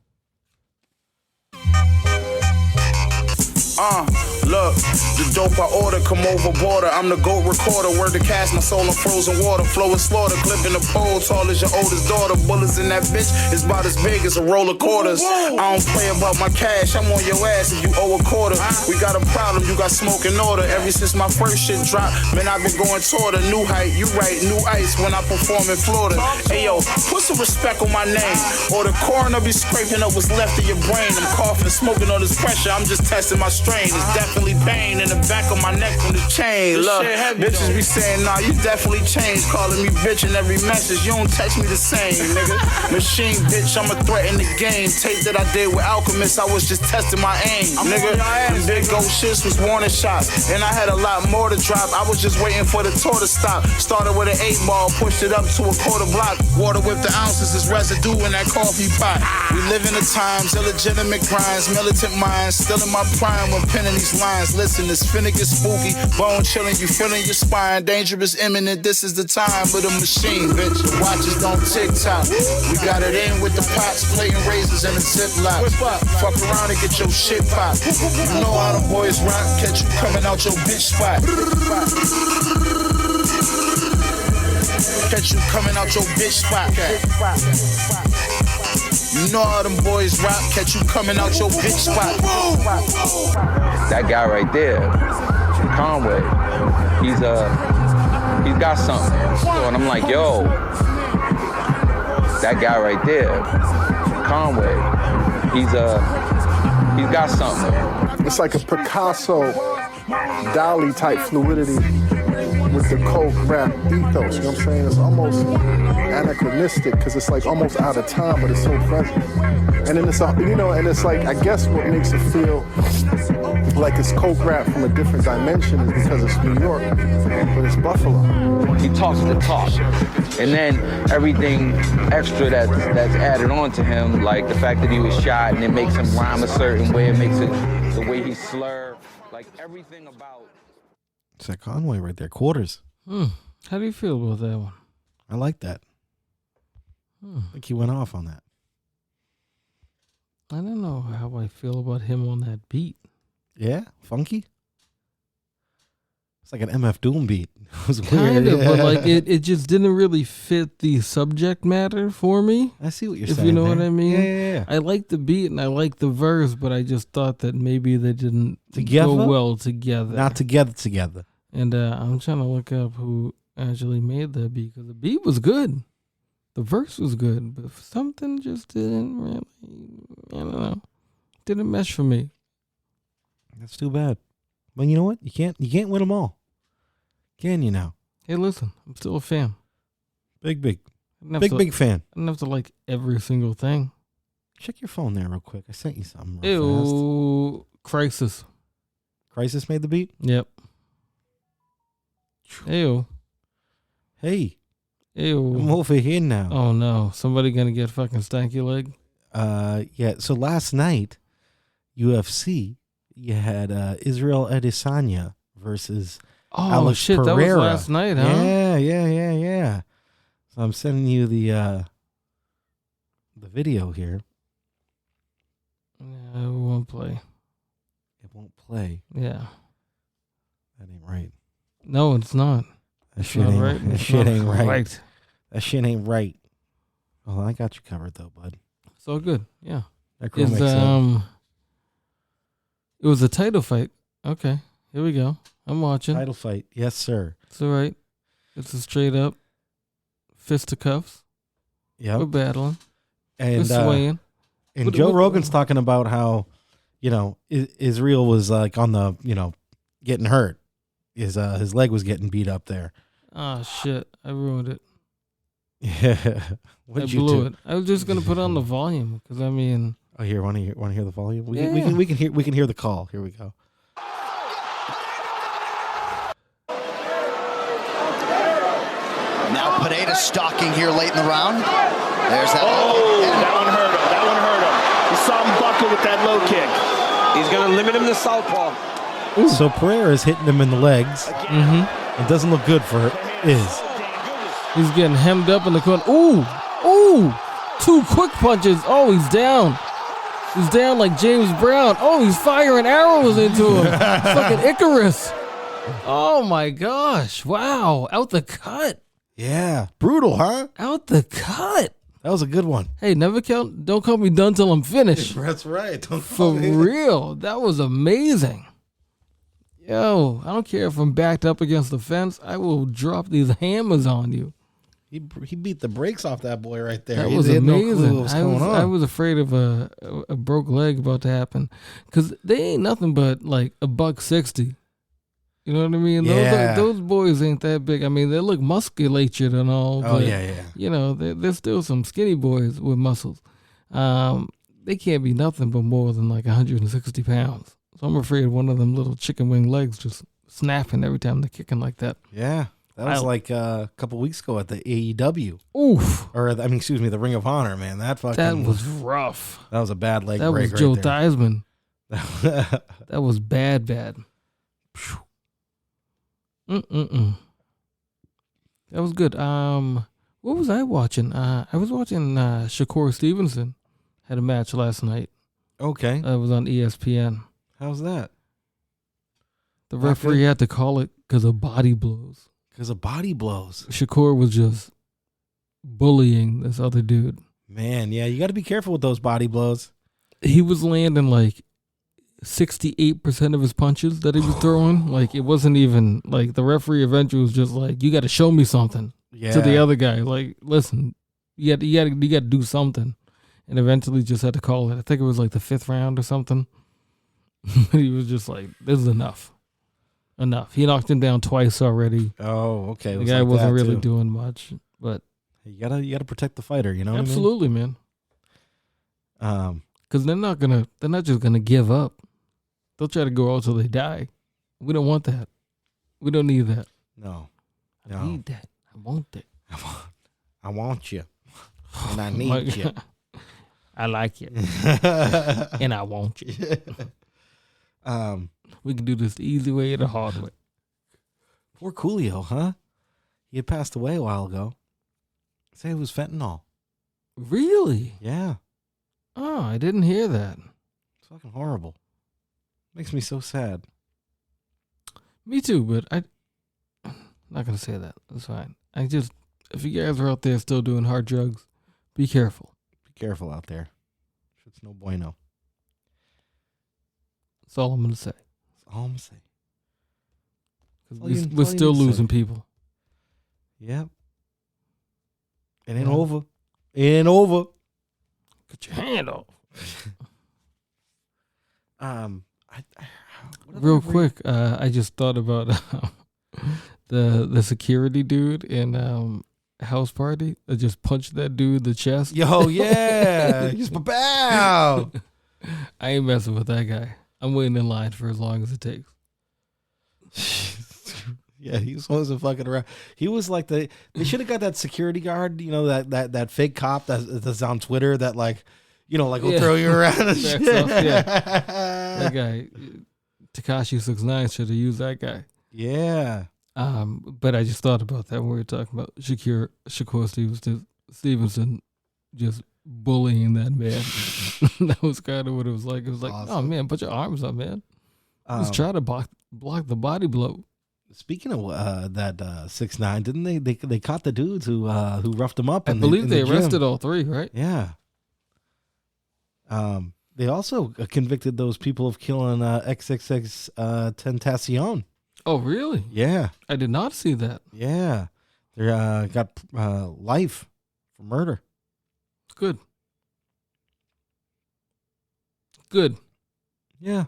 Look, the dope I order come over border. I'm the GOAT recorder. Word to cast my soul in frozen water. Flow and slaughter, clipping the pole. Tall as your oldest daughter. Bullets in that bitch is about as big as a roll of quarters. I don't play about my cash. I'm on your ass if you owe a quarter. We got a problem, you got smoke in order. Ever since my first shit dropped, man, I've been going toward a new height. You right, new ice when I perform in Florida. Hey yo, put some respect on my name, or the coroner be scraping up what's left of your brain. I'm coughing, smoking on this pressure. I'm just testing my strain. It's definitely pain in the back of my neck from the chain. Look, bitches be saying, nah, you definitely changed. Calling me bitch in every message. You don't text me the same, nigga. Machine bitch, I'ma threaten the game. Tape that I did with Alchemist, I was just testing my aim, nigga. Them big gold shits was warning shots, and I had a lot more to drop. I was just waiting for the tour to stop. Started with an 8-ball, pushed it up to a quarter block. Water with the ounces is residue in that coffee pot. We live in the times, illegitimate grinds, militant minds, still in my prime when penning these lines. Listen, it's finna get spooky, bone chilling, you feeling your spine. Dangerous, imminent, this is the time of the machine, bitch. The watches don't tick-tock. We got it in with the pots, plating razors and a ziplock. Fuck around and get your shit popped. You know how the boys rock, catch you coming out your bitch spot. Catch you coming out your bitch spot. You know how them boys rock, catch you coming out your bitch spot. That guy right there, Conway, he's got something. And I'm like, yo, that guy right there, Conway, he's got something. It's like a Picasso, Dali type fluidity with the coke rap ethos, you know what I'm saying? It's almost anachronistic because it's like almost out of time, but it's so present. And then it's, and it's like, I guess what makes it feel like it's coke rap from a different dimension is because it's New York, but it's Buffalo. He talks the talk, and then everything extra that's added on to him, like the fact that he was shot and it makes him rhyme a certain way, it makes it the way he slur, like everything about. It's that Conway right there. Quarters. How do you feel about that one? I like that. I think he went off on that. I don't know how I feel about him on that beat. Yeah? Funky? It's like an MF Doom beat. It was Kind weird. of, but like it just didn't really fit the subject matter for me. I see what you're if saying. you know there. what I mean. Yeah. I like the beat and I like the verse, but I just thought that maybe they didn't Together? go well together. Not together. And I'm trying to look up who actually made that beat because the beat was good, the verse was good, but something just didn't really. I don't know. Didn't mesh for me. That's too bad. But you know what? You can't win them all. Can you now? Hey, listen, I'm still a fan. Big big fan. I don't have to like every single thing. Check your phone there real quick. I sent you something Ew, Crisis. Crisis made the beat? Yep. Ew. Hey. Ew. I'm over here now. Oh no. Somebody gonna get fucking stanky leg? Yeah. So last night, UFC, you had Israel Adesanya versus Alex shit, Pereira. that was last night, huh? Yeah. So I'm sending you the video here. Yeah, it won't play. It won't play. Yeah. That ain't right. No, it's not. That shit ain't right. That shit ain't right. Right. That shit ain't right. Oh, I got you covered though, bud. It's all good. Yeah. That girl makes sense. It was a title fight. Okay. Here we go. I'm watching. Title fight. Yes, sir. It's all right. It's a straight up fisticuffs. Yeah. We're battling. And we're swaying. And Joe Rogan's talking about how, Israel was like on the, getting hurt. His leg was getting beat up there. Oh shit! I ruined it. Yeah. I blew it. I was just gonna put on the volume because I mean. Oh, here, want to hear the volume? We can hear the call. Here we go. Now Pineda stalking here late in the round. There's that. That one hurt him. You saw him buckle with that low kick. He's going to limit him to southpaw. Ooh. So Pereira is hitting him in the legs. Mm-hmm. It doesn't look good for Iz. He's getting hemmed up in the corner. Ooh! 2 quick punches. Oh, he's down. He's down like James Brown. Oh, he's firing arrows into him. Fucking Icarus. Oh my gosh. Wow. Out the cut. Yeah. Brutal, huh? Out the cut. That was a good one. Hey, don't call me done till I'm finished. That's right. For real. That was amazing. Yo, I don't care if I'm backed up against the fence. I will drop these hammers on you. He beat the brakes off that boy right there. That was amazing. No clue what was going on. I was afraid of a broke leg about to happen because they ain't nothing but like $160. You know what I mean? Yeah. Those boys ain't that big. I mean, they look musculated and all. Oh, but, yeah. There's still some skinny boys with muscles. They can't be nothing but more than like 160 pounds. So I'm afraid one of them little chicken wing legs just snapping every time they're kicking like that. Yeah. That was like a couple weeks ago at the AEW. Oof. Or, the Ring of Honor, man. That was rough. That was a bad leg break. That was Joe right Theismann. That was bad. That was good. What was I watching? I was watching Shakur Stevenson had a match last night. Okay. It was on ESPN. How's that? The referee had to call it because of body blows. Shakur was just bullying this other dude. Man, yeah, you got to be careful with those body blows. He was landing like 68% of his punches that he was throwing. Like it wasn't even like the referee eventually was just like, you got to show me something to the other guy. Like, listen, you got to do something. And eventually just had to call it. I think it was like the 5th round or something. He was just like, this is enough. He knocked him down twice already. Oh, okay. The guy wasn't really doing much, but you gotta protect the fighter. You know, absolutely, what I mean? man. Because they're not just gonna give up. They'll try to go out till they die. We don't want that. We don't need that. No. I need that. I want that. I want you, and I need you. I like you, and I want you. We can do this the easy way or the hard way. Poor Coolio, huh? He had passed away a while ago. Say it was fentanyl. Really? Yeah. Oh, I didn't hear that. It's fucking horrible. Makes me so sad. Me too, but Not gonna say that. That's fine. If you guys are out there still doing hard drugs, be careful. Be careful out there. It's no bueno. That's all I'm gonna say. That's all I'm gonna say. Because we're still losing people. Yep. It ain't over. It ain't over. Get your hand off. Real quick, I just thought about the security dude in House Party that just punched that dude in the chest. Yo, yeah. Just bow. I ain't messing with that guy. I'm waiting in line for as long as it takes. Yeah, he wasn't fucking around. He was like they should have got that security guard, you know, that fake cop that's on Twitter that like, you know, like will throw you around and shit. Yeah. That guy, Tekashi 6ix9ine should have used that guy. Yeah. But I just thought about that when we were talking about Shakur Stevenson just bullying that man. That was kind of what it was like. It was like, awesome. Oh man, put your arms up, man. Just try to block the body blow. Speaking of that 6ix9ine, didn't they caught the dudes who roughed him up? I believe they arrested all three, right? Yeah. They also convicted those people of killing XXX Tentacion. Oh, really? Yeah. I did not see that. Yeah. They got life for murder. Good. Good. Yeah.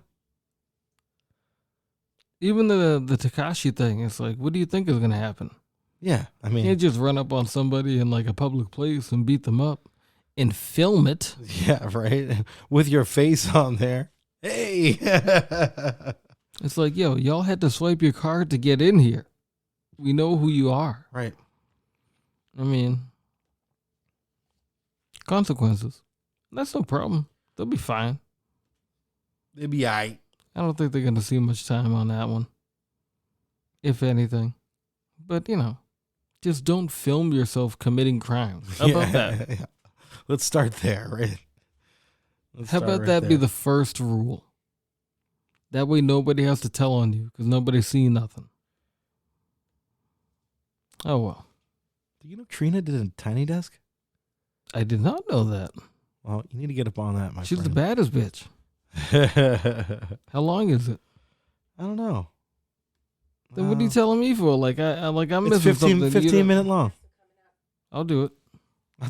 Even the Tekashi thing, it's like, what do you think is going to happen? Yeah, I mean, you can't just run up on somebody in like a public place and beat them up and film it. Yeah, right. With your face on there. Hey. It's like, yo, y'all had to swipe your card to get in here. We know who you are. Right. I mean, consequences. That's no problem. They'll be fine. They'll be all right. I don't think they're going to see much time on that one, if anything. But, you know, just don't film yourself committing crimes. How about that? Yeah. Let's start there, right? How about that be the first rule? That way nobody has to tell on you because nobody's seen nothing. Oh, well. Do you know Trina did a Tiny Desk? I did not know that. Well, you need to get up on that, my She's friend. the baddest bitch. How long is it? I don't know. Then what are you telling me for? Like I'm it's missing 15 minute long. I'll do it. I'll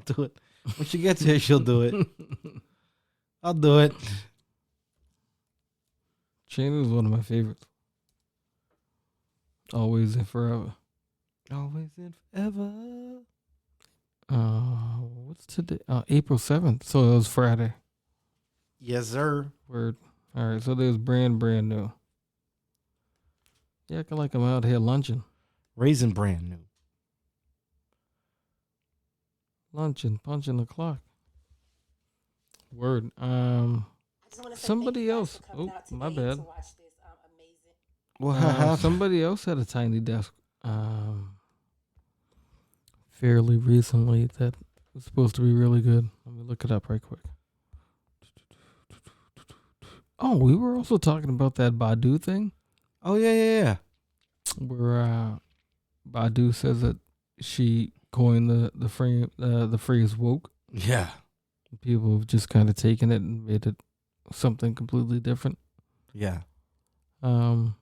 do it. When she gets here, she'll do it. I'll do it. Shayna is one of my favorites. Always and forever. Always and forever. What's today? April 7th. So it was Friday. Yes, sir. Word. All right. So there's brand new. Yeah, I like I'm out here lunching. Raisin brand new. Lunching, punching the clock. Word. Somebody else. Oh, my bad. Well, somebody else had a Tiny Desk fairly recently that was supposed to be really good. Let me look it up right quick. Oh, we were also talking about that Badu thing. Oh, yeah. Where Badu says that she coined the phrase woke. Yeah. People have just kind of taken it and made it something completely different. Yeah. And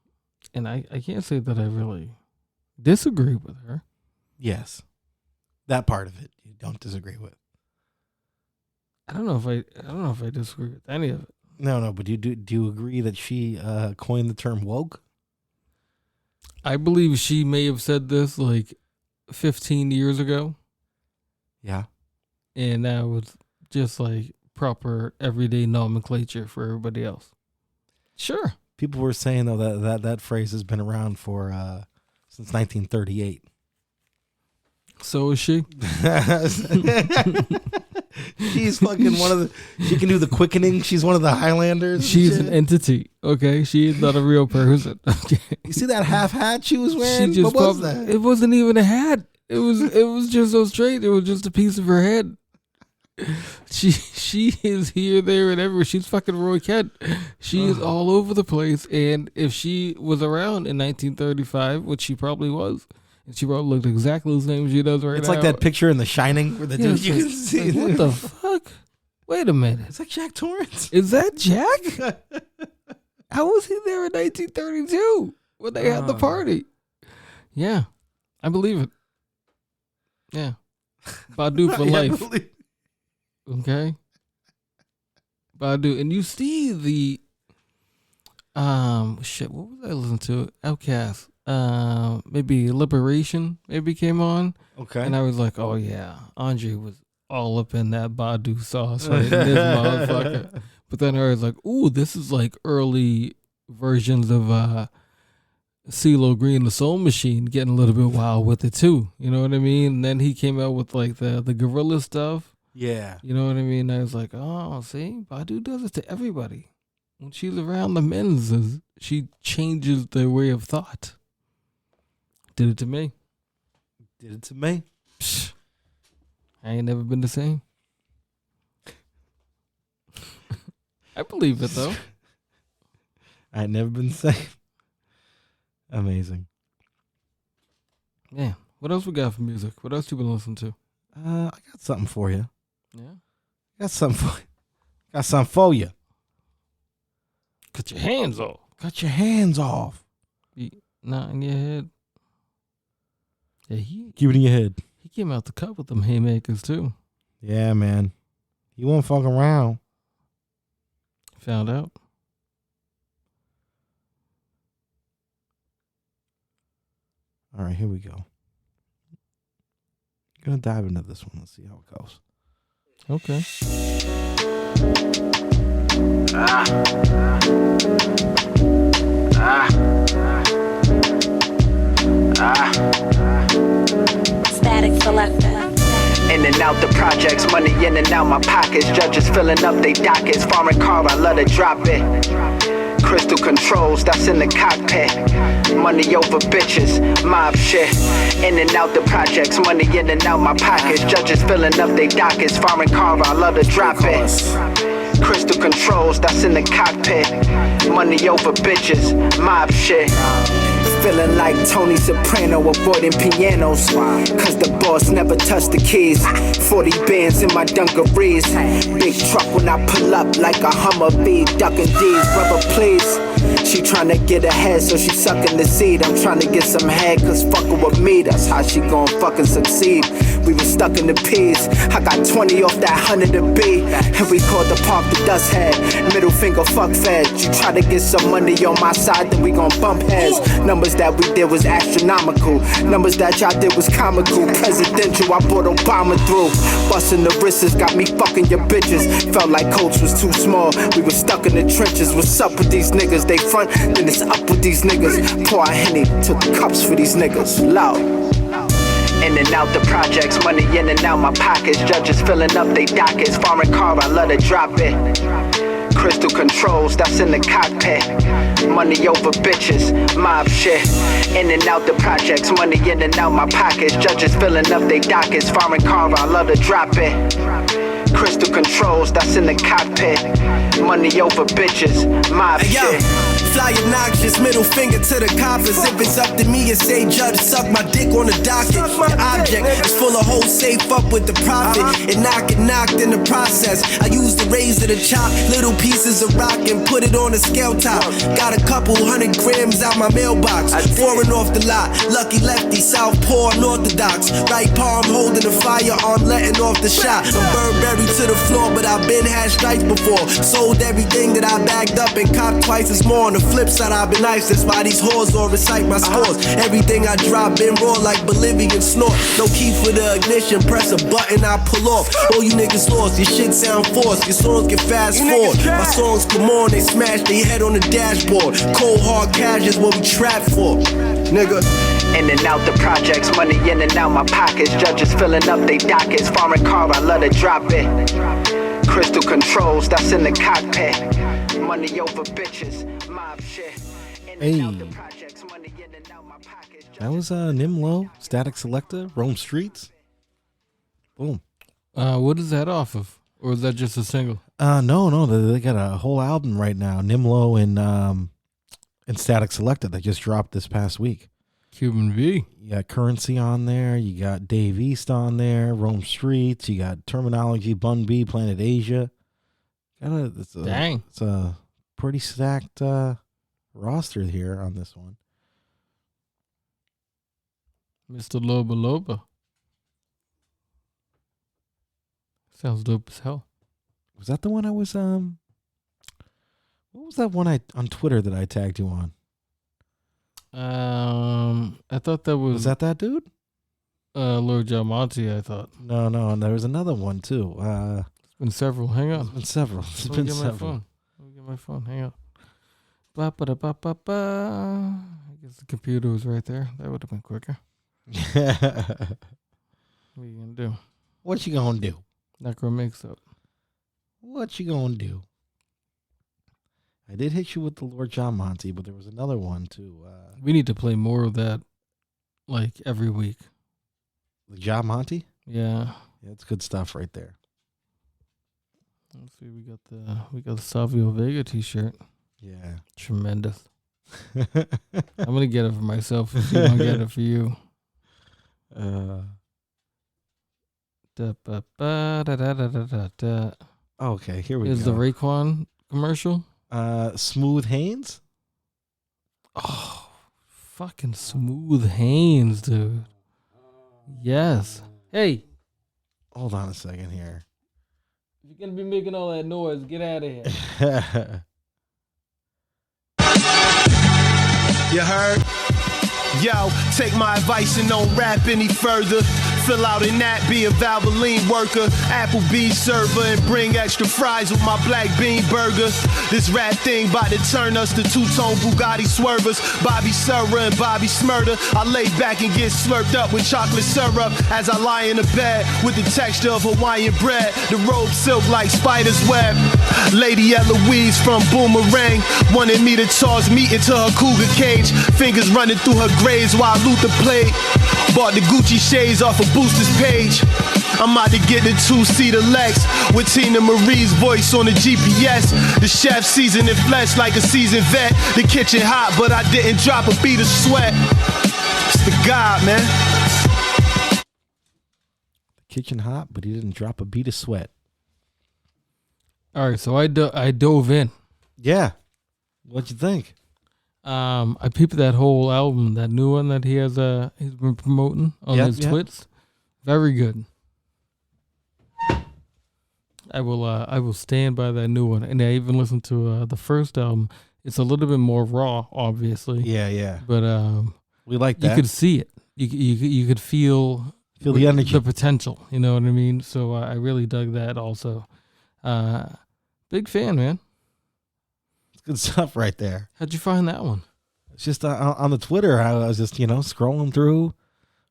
I can't say that I really disagree with her. Yes. That part of it you don't disagree with. I don't know if I disagree with any of it. No, but do you agree that she coined the term woke? I believe she may have said this like 15 years ago. Yeah. And that was just like proper everyday nomenclature for everybody else. Sure. People were saying though that phrase has been around for since 1938. So is she? She's fucking one of the. She can do the quickening. She's one of the Highlanders. She's an entity. Okay, she's not a real person. You see that half hat she was wearing? What was that? It wasn't even a hat. It was just so straight. It was just a piece of her head. She is here, there, and everywhere. She's fucking Roy Kent. She is all over the place. And if she was around in 1935, which she probably was, and she probably looked exactly the same as she does right now. It's like that picture in The Shining where the dude you can see. Like, what the fuck? Wait a minute. It's like Jack Torrance. Is that Jack? How was he there in 1932 when they had the party? Yeah, I believe it. Yeah. Badu for life. Okay. Badu. And you see the shit, what was I listening to? Outkast. Maybe Liberation maybe came on. Okay. And I was like, oh yeah, Andre was all up in that Badu sauce right in this motherfucker. But then I was like, ooh, this is like early versions of CeeLo Green, the Soul Machine, getting a little bit wild with it too. You know what I mean? And then he came out with like the gorilla stuff. Yeah. You know what I mean? I was like, oh, see, Badu does it to everybody. When she's around the men's, she changes their way of thought. Did it to me. Did it to me. Psh, I ain't never been the same. I believe it though. I ain't never been the same. Amazing. Yeah. What else we got for music? What else you been listening to? I got something for you. Yeah. Got something for you. Cut your hands off. Cut your hands off. Not in your head. Yeah, keep it in your head. He came out the cut with them haymakers too. Yeah, man. He won't fuck around. Found out. All right, here we go. Gonna dive into this one. Let's see how it goes. Okay. Static Selector. In and out the projects, money in and out my pockets. Judges filling up they dockets. Foreign car, I love to drop it. Crystal controls, that's in the cockpit. Money over bitches, mob shit. In and out the projects, money in and out my pockets. Judges filling up they dockets. Foreign car, I love to drop it. Crystal controls, that's in the cockpit. Money over bitches, mob shit. Feeling like Tony Soprano avoiding pianos. Cause the boss never touched the keys. 40 bands in my dungarees. Big truck when I pull up like a Hummer-Bee. Ducking D's, brother please. She tryna get ahead, so she sucking the seed. I'm tryna get some head, cause fucking with me, that's how she gon' fucking succeed. We was stuck in the peas. I got 20 off that 100 to be. And we called the park the dust head. Middle finger fuck fed. You try to get some money on my side, then we gon' bump heads. Numbers that we did was astronomical. Numbers that y'all did was comical. Presidential, I brought Obama through. Busting the wrists got me fucking your bitches. Felt like Coach was too small. We was stuck in the trenches. What's up with these niggas? They front, then it's up with these niggas. Pour a Henny, took the cups for these niggas. Loud. In and out the projects, money in and out my pockets. Judges filling up they dockets. Foreign car, I love to drop it. Crystal controls, that's in the cockpit. Money over bitches, mob shit. In and out the projects, money in and out my pockets. Judges filling up they dockets. Foreign car, I love to drop it. Crystal controls, that's in the cockpit. Money over bitches, mob shit. Fly obnoxious, middle finger to the coppers. If it's up to me, you say judge, suck my dick on the docket. The object is full of hoes, safe up with the profit. And knocked in the process. I use the razor to chop little pieces of rock and put it on a scale top. Got a couple 100 grams out my mailbox. Foreign off the lot, lucky lefty, southpaw, unorthodox. Right palm holding the firearm, letting off the shot. I'm Burberry to the floor, but I've been had stripes before. Sold everything that I bagged up and copped twice as more. On the flip side, I've been nice, that's why these whores all recite my scores. Everything I drop been raw like Bolivian snort. No key for the ignition, press a button, I pull off. All you niggas lost, your shit sound forced. Your songs get fast forward. My songs come on, they smash their head on the dashboard. Cold hard cash is what we trap for, nigga. In and out the projects, money in and out my pockets. Judges filling up they dockets. Foreign car, I love to drop it. Crystal controls, that's in the cockpit. Money over bitches, mob shit. Hey, that was Nimlo, Static Selector, Rome Streets. Boom. What is that off of? Or is that just a single? No. They got a whole album right now. Nimlo and Static Selected that just dropped this past week. Cuban V. You got Currency on there. You got Dave East on there. Rome Streets. You got Terminology, Bun B, Planet Asia. Dang. It's a pretty stacked roster here on this one. Mr. Loba Loba. Sounds dope as hell. Was that the one I was what was that one on Twitter that I tagged you on? I thought that was that dude? Lord Jalmonte, I thought. No, and there was another one too. It's been several. Hang on. It's been several. Let me get my phone. Hang on. I guess the computer was right there. That would have been quicker. What are you gonna do? What you gonna do? Necro mix up. What you gonna do? I did hit you with the Lord John Monty, but there was another one too. We need to play more of that, like every week. The John Monty? Yeah, it's good stuff right there. Let's see, we got the Savio Vega T-shirt. Yeah, tremendous. I'm gonna get it for myself if you don't get it for you. Okay, here we go. Is the Raekwon commercial? Smooth Haynes? Oh, fucking Smooth Haynes, dude. Yes. Hey. Hold on a second here. If you're going to be making all that noise, get out of here. You heard? Yo, take my advice and don't rap any further. Fill out in that, be a Valvoline worker, Applebee's server, and bring extra fries with my black bean burger. This rap thing bout to turn us to two-tone Bugatti swervers, Bobby Serra and Bobby Smurder. I lay back and get slurped up with chocolate syrup as I lie in the bed with the texture of Hawaiian bread, the robe silk like spider's web. Lady Eloise from Boomerang wanted me to toss meat into her cougar cage, fingers running through her graves while Luther played. Bought the Gucci shades off of Booster's page. I'm about to get the two-seater Lex with Tina Marie's voice on the GPS. The chef seasoned flesh like a seasoned vet. The kitchen hot, but I didn't drop a bead of sweat. It's the God, man. The kitchen hot, but he didn't drop a bead of sweat. All right, so I dove in. Yeah. What'd you think? I peeped that whole album, that new one that he's been promoting on his twits. Very good. I will stand by that new one, and I even listened to the first album. It's a little bit more raw, obviously. Yeah. But we like that. You could see it. You could feel the energy, the potential. You know what I mean? So I really dug that. Also, big fan, man. Good stuff right there. How'd you find that one? It's just on the Twitter. I was just scrolling through,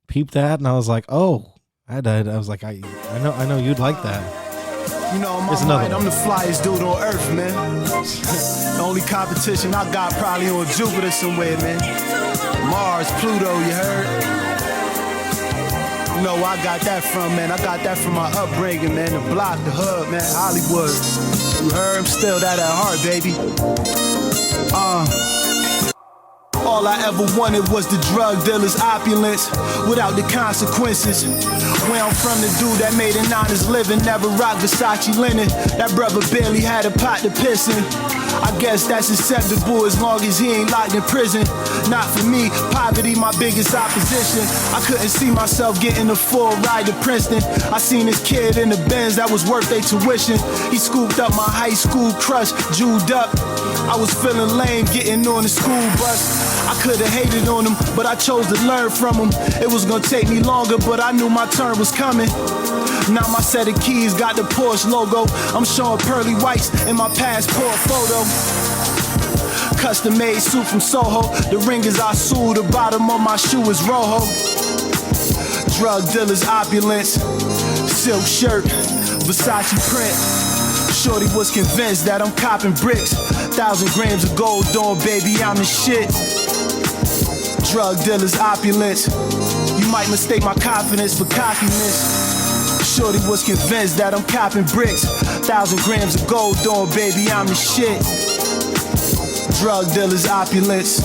peeped that, and I was like, oh, I was like, I know you'd like that. You know, in my mind, I'm the flyest dude on Earth, man. The only competition I got probably on Jupiter somewhere, man. Mars, Pluto, you heard? You know where I got that from, man. I got that from my upbringing, man. The block, the hood, man. Hollywood. You heard? I'm still that at heart, baby. All I ever wanted was the drug dealer's opulence without the consequences. Where I'm from, the dude that made an honest living never rocked Versace linen. That brother barely had a pot to piss in. I guess that's acceptable as long as he ain't locked in prison. Not for me, poverty my biggest opposition. I couldn't see myself getting a full ride to Princeton. I seen this kid in the Benz that was worth their tuition. He scooped up my high school crush, Jewed up. I was feeling lame getting on the school bus. I could've hated on him, but I chose to learn from him. It was gonna take me longer, but I knew my turn was coming. Now my set of keys got the Porsche logo. I'm showing pearly whites in my passport photo. Custom made suit from Soho. The ring is Azul, the bottom of my shoe is Rojo. Drug dealer's opulence, silk shirt, Versace print. Shorty was convinced that I'm copping bricks. 1,000 grams of gold dome, baby, I'm the shit. Drug dealer's opulence. You might mistake my confidence for cockiness. Shorty was convinced that I'm copping bricks. 1,000 grams of gold on, baby, I'm the shit. Drug dealers, opulence.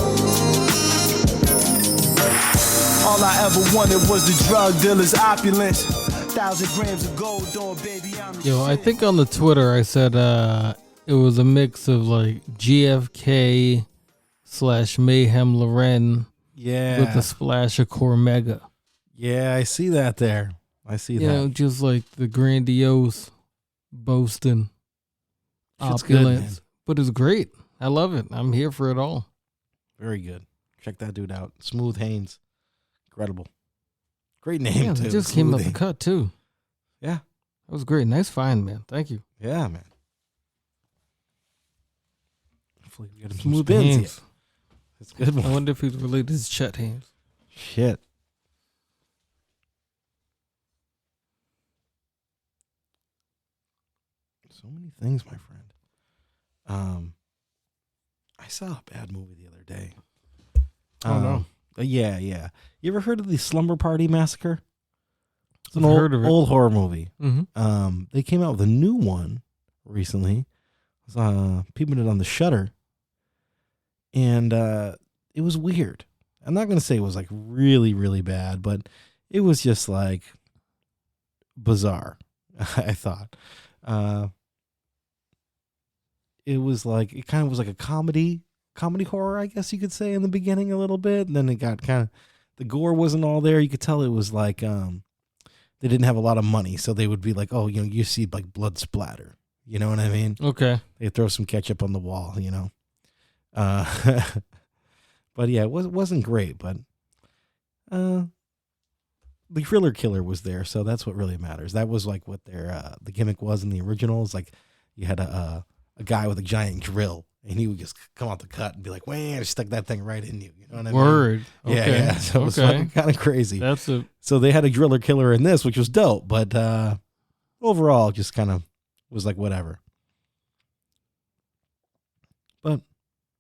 All I ever wanted was the drug dealers' opulence. 1,000 grams of gold on, baby, I'm the shit. Yo, I think on the Twitter I said it was a mix of like GFK / Mayhem Loren with a splash of Cormega. Yeah, I see that there. I see that. You know, just like the grandiose, boasting, Shit's good, opulence. man. But it's great. I love it. I'm here for it all. Very good. Check that dude out. Smooth Haynes. Incredible. Great name, Yeah, too. it just Smooth came up the Haynes. cut, too. Yeah. That was great. Nice find, man. Thank you. Yeah, man. Hopefully we get him Smooth some spins. Haynes. It's a good one. I wonder if he's related to Chet Haynes. Shit. So many things, my friend. I saw a bad movie the other day. Oh, no. Yeah. You ever heard of the Slumber Party Massacre? It's an I've heard of it. old horror movie. Mm-hmm. They came out with a new one recently. I was peeping it on the Shudder, and it was weird. I'm not going to say it was like really, really bad, but it was just like bizarre, I thought. It was like, it kind of was like a comedy horror, I guess you could say, in the beginning a little bit. And then it got kind of, the gore wasn't all there. You could tell it was like, they didn't have a lot of money. So they would be like, oh, you know, you see like blood splatter. You know what I mean? Okay. They throw some ketchup on the wall, you know? But yeah, it wasn't great, but the Driller Killer was there. So that's what really matters. That was like what their, the gimmick was in the originals. Like you had a guy with a giant drill, and he would just come out the cut and be like, "Wham!" Just stick that thing right in you. You know what I mean? Word. Yeah, Okay. yeah. So it was kind of crazy. That's a So they had a Driller Killer in this, which was dope, but overall, just kind of was like whatever. But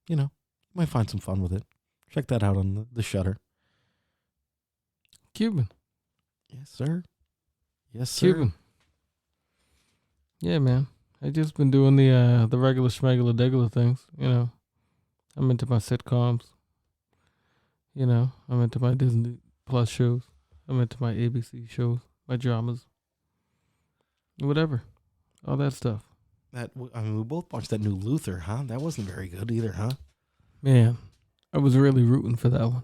you know, you might find some fun with it. Check that out on the Shudder. Cuban. Yes, sir. Yes, sir. Cuban. Yeah, man. I just been doing the regular schmegula degula things, you know. I'm into my sitcoms. You know, I'm into my Disney Plus shows. I'm into my ABC shows, my dramas. Whatever. All that stuff. I mean, we both watched that new Luther, huh? That wasn't very good either, huh? Man, I was really rooting for that one.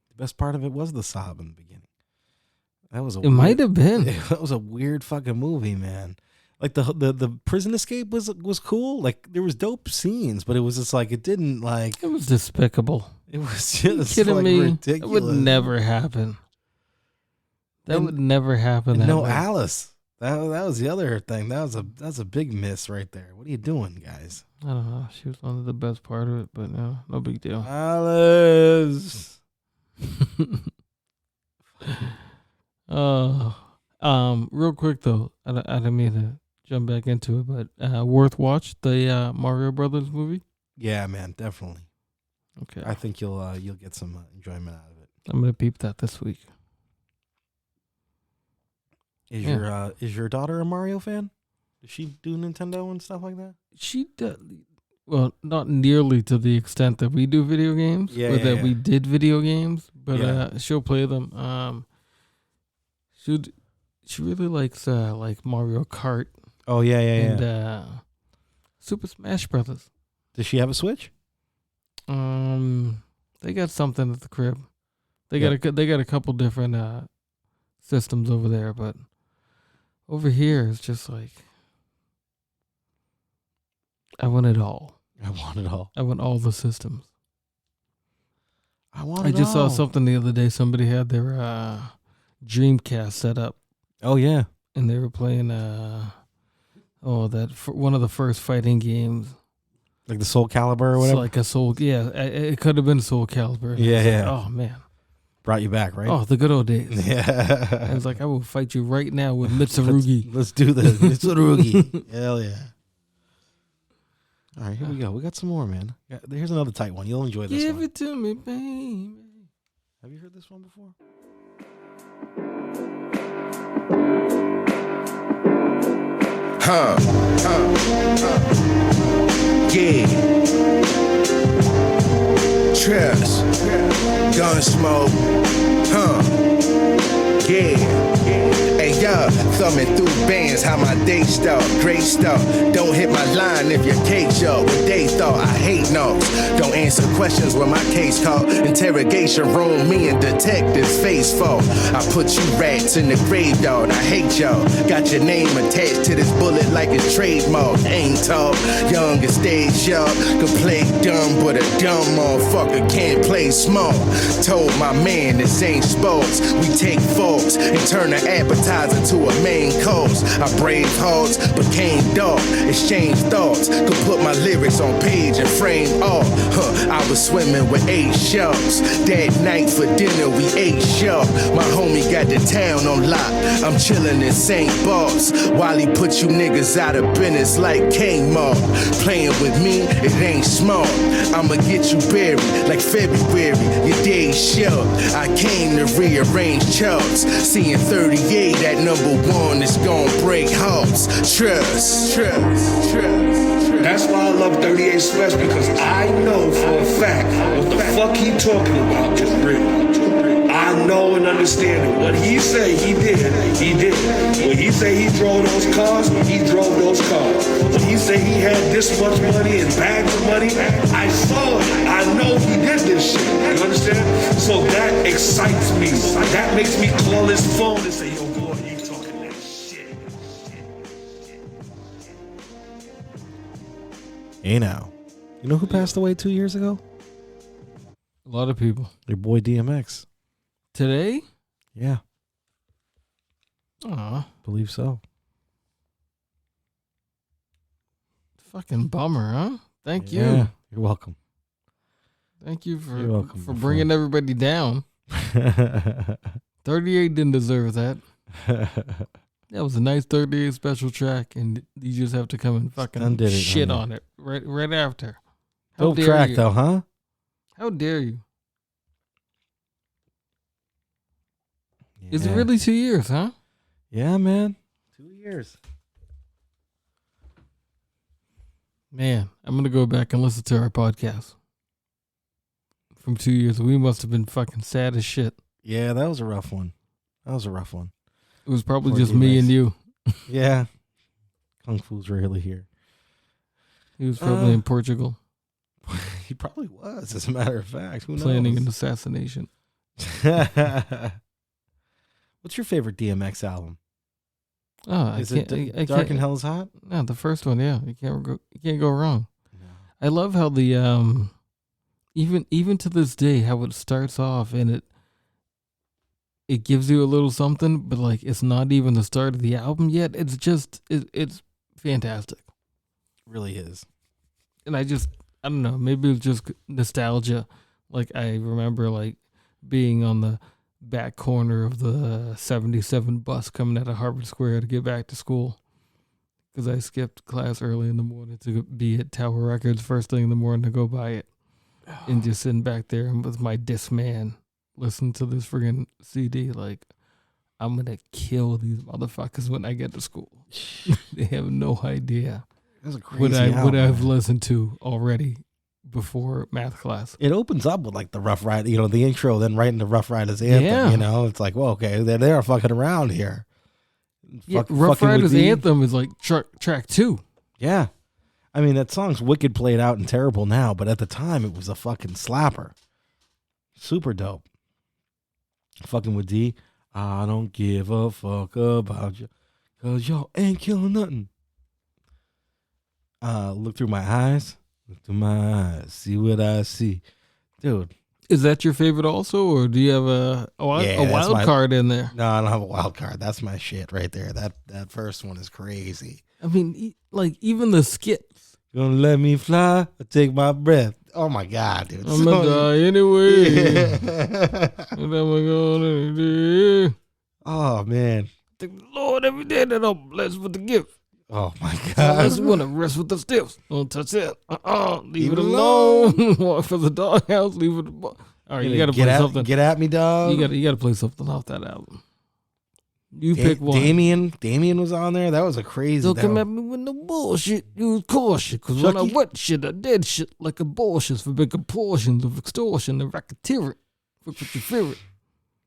The best part of it was the sob in the beginning. That was It might have been. That was a weird fucking movie, man. Like the prison escape was cool. Like there was dope scenes, but it was just like it didn't like. It was despicable. It was just Are you kidding like me? ridiculous. That would never happen. That And- would never happen. And That no way. Alice. That was the other thing. That's a big miss right there. What are you doing, guys? I don't know. She was one of the best part of it, but no big deal. Alice. Real quick though, I didn't mean to jump back into it, but worth watch the Mario Brothers movie. Yeah, man, definitely. Okay, I think you'll get some enjoyment out of it. I'm gonna peep that this week. Is your daughter a Mario fan? Does she do Nintendo and stuff like that? She does. Well, not nearly to the extent that we do video games, Yeah, or yeah, that yeah. we did video games, but Yeah. she'll play them. She really likes like Mario Kart. Oh yeah, and Super Smash Brothers. Does she have a Switch? They got something at the crib. They got a couple different systems over there, but over here it's just like I want it all. I want it all. I want all the systems. I just saw something the other day. Somebody had their Dreamcast set up. Oh yeah, and they were playing one of the first fighting games, like the Soul Calibur or whatever. It's like a Soul, yeah. It could have been Soul Calibur. Yeah, yeah. Like, oh man, brought you back, right? Oh, the good old days. Yeah. I was like, I will fight you right now with Mitsurugi. Let's do this, Mitsurugi. Hell yeah. All right, here we go. We got some more, man. Here's another tight one. You'll enjoy this Give one. it to me, baby. Have you heard this one before? Yeah. Trust. Gun smoke. Yeah. Hey, y'all, thumbing through bands, how my day start, great start. Don't hit my line if your case up. What they thought, I hate no's. Don't answer questions when my case called. Interrogation room, me and detectives face fall. I put you rats in the graveyard, I hate y'all. Got your name attached to this bullet like it's trademark. Ain't tall, young and stay sharp. Could play dumb, but a dumb motherfucker can't play small. Told my man this ain't sports. We take forks and turn the appetizer to a main course. I braved hearts, became dark, exchanged thoughts. Could put my lyrics on page and frame art. I was swimming with 8 sharks. That night for dinner we ate shark. My homie got the town on lock. I'm chillin' in St. Bart's while he put you niggas out of business like Kmart. Playing with me, it ain't smart. I'ma get you buried like February. Your day's short. I came to rearrange charts. Seeing 38 at #1 is gon' break hearts. Trust. That's why I love 38 Special, because I know for a fact what the fuck he talking about is real. I know and understand that what he say he did, he did. When he say he drove those cars, he drove those cars. When he say he had this much money and bags of money, I saw it. I know he did this shit. You understand? So that excites me. That makes me call his phone and say, yo, boy, you talking that shit. Hey now. You know who passed away 2 years ago? A lot of people. Your boy DMX. Today? Yeah. Aw. Believe so. Fucking bummer, huh? Thank you. Yeah, you're welcome. Thank you for, You're welcome, for my bringing friend. everybody down. 38 didn't deserve that. That was a nice 38 special track, and you just have to come and fucking Undid it, shit honey. on it right after. How Dope dare track you. though, huh? How dare you? Is it Yeah. really 2 years, huh? Yeah, man. 2 years. Man, I'm going to go back and listen to our podcast from 2 years. We must have been fucking sad as shit. Yeah, that was a rough one. It was probably Poor just me DMX. and you. Yeah. Kung Fu's rarely here. He was probably in Portugal. He probably was, as a matter of fact. Who planning knows? an assassination. What's your favorite DMX album? Oh, Is I it can't, I Dark can't- and Hell is Hot? No, the first one, yeah. You can't go wrong. I love how the even to this day how it starts off and it gives you a little something, but like it's not even the start of the album yet. It's just it's fantastic. It really is. And I don't know, maybe it's just nostalgia. Like I remember like being on the back corner of the 77 bus coming out of Harvard Square to get back to school because I skipped class early in the morning to be at Tower Records first thing in the morning to go buy it, and just sitting back there with my Discman listening to this friggin' CD like I'm gonna kill these motherfuckers when I get to school. They have no idea That's a what crazy I've album. listened to already before math class. It opens up with like the Rough Rider, the intro, then right into Rough Riders anthem. Yeah. It's like, well, okay, they're fucking around here. Yeah, Fuck- Rough fucking with Riders me. anthem is like track 2. Yeah. I mean, that song's wicked played out and terrible now, but at the time it was a fucking slapper. Super dope. Fucking with D. I don't give a fuck about you, 'cause y'all ain't killing nothing. Look through my eyes. Look through my eyes. See what I see. Dude. Is that your favorite also, or do you have a that's wild my- card in there? No, I don't have a wild card. That's my shit right there. That first one is crazy. I mean, like even the skits. Gonna let me fly or take my breath. Oh my God, dude. I'm gonna die anyway. Yeah. What am I gonna do? Oh man. Thank the Lord every day that I'm blessed with the gift. Oh my I God. just wanna rest with the stiffs. Don't touch it. Leave it alone. Walk for the doghouse. Leave it. All right, you gotta play something. Get at me, dog. You gotta play something off that album. You pick one. Damien was on there. That was a crazy. Don't come at me with no bullshit. Use caution, cause when I wet shit, I dead shit like abortions for bigger portions of extortion and racketeering. Fuck what you fear it.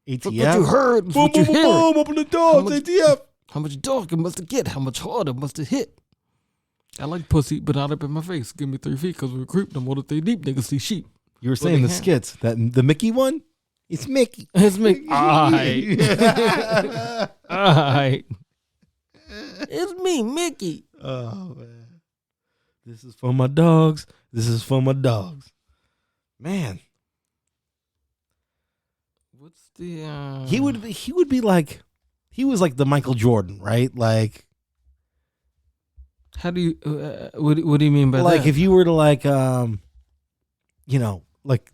ATF. Fuck what you heard. Boom, What you boom, hear. boom, open the doors. ATF. How much darker must it get? How much harder must it hit? I like pussy, but not up in my face. Give me 3 feet, cause we're creep. No more than 3 deep. Niggas see sheep. You were saying the skits. The Mickey one. It's Mickey. It's Mickey. Alright. Alright. It's me, Mickey. Oh man. This is for my dogs. This is for my dogs. Man. What's the He would be like, he was like the Michael Jordan, right? Like, how do you what do you mean by like that? if you were to like you know, like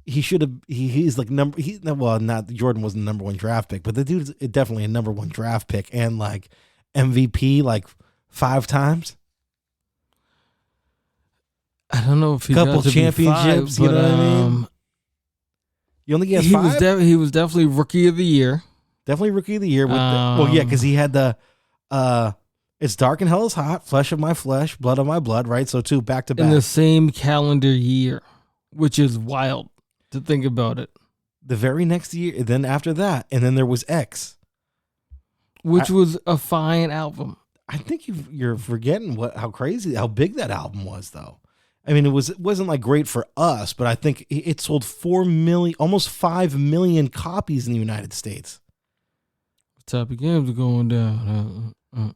he should have he's like not Jordan wasn't the number 1 draft pick, but the dude's definitely a number 1 draft pick and like MVP like 5 times. I don't know if he couple got to championships, be 5, you know what I mean? You only get 5? He was definitely rookie of the year. Definitely rookie of the year. With because he had the it's dark and hell is hot, flesh of my flesh, blood of my blood, right? So 2 back to back. In the same calendar year, which is wild to think about it. The very next year, then after that, and then there was X. Which was a fine album. I think you're forgetting how big that album was, though. I mean, it wasn't like great for us, but I think it sold 4 million, almost 5 million copies in the United States. Top of games are going down. Man,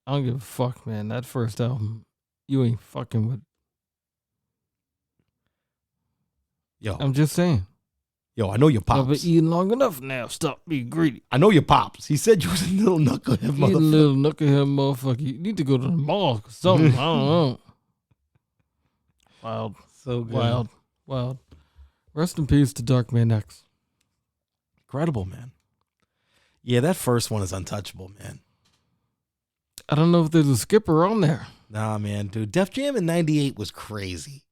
I don't give a fuck, man. That first album, you ain't fucking with. Yo, I'm just saying. Yo, I know your pops. I've been eating long enough now. Stop being greedy. I know your pops. He said you was a little knucklehead motherfucker. You little knucklehead motherfucker. You need to go to the mall or something. I don't know. Wild. So good. Wild. Rest in peace to Darkman X. Incredible, man. Yeah, that first one is untouchable, man. I don't know if there's a skipper on there. Nah, man, dude. Def Jam in '98 was crazy.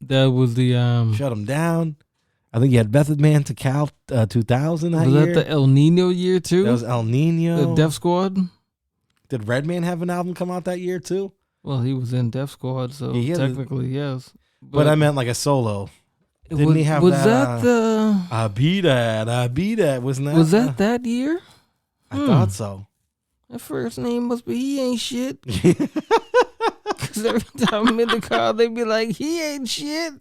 That was the Shut Him Down. I think you had Method Man to Cal 2000 that was year. that the El Nino year too? That was El Nino. The Def Squad. Did Redman have an album come out that year too? Well, he was in Def Squad, so technically yes. But I meant like a solo. Didn't he have was that? Was that the? I be that. Wasn't that? Was that year? I thought so. That first name must be He Ain't Shit. Because every time I'm in the car, they be like, he ain't shit.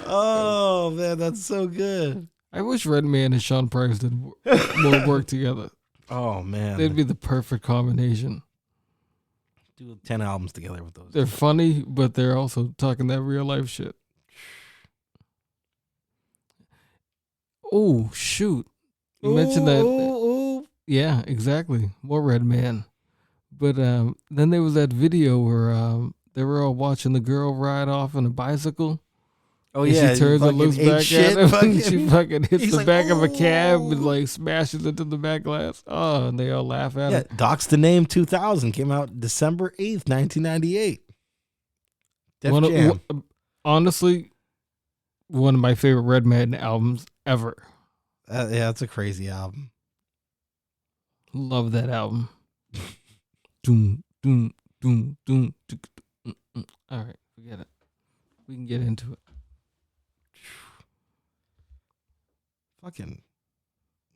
Oh, man, that's so good. I wish Redman and Sean Price did more work together. Oh, man. They'd be the perfect combination. Do 10 albums together with those. They're funny, but they're also talking that real life shit. Oh, shoot. You mentioned that. Ooh. Yeah, exactly. More Redman. But then there was that video where they were all watching the girl ride off on a bicycle. Oh, yeah. She turns and looks back at him. And she fucking hits the like, back of a cab and like smashes into the back glass. Oh, and they all laugh at it. Doc's the Name 2000 came out December 8th, 1998. Def Jam. Honestly, one of my favorite Redman albums ever. Yeah, it's a crazy album. Love that album. Doom, doom, doom, doom, doom, doom. All right, forget it. We can get into it. Fucking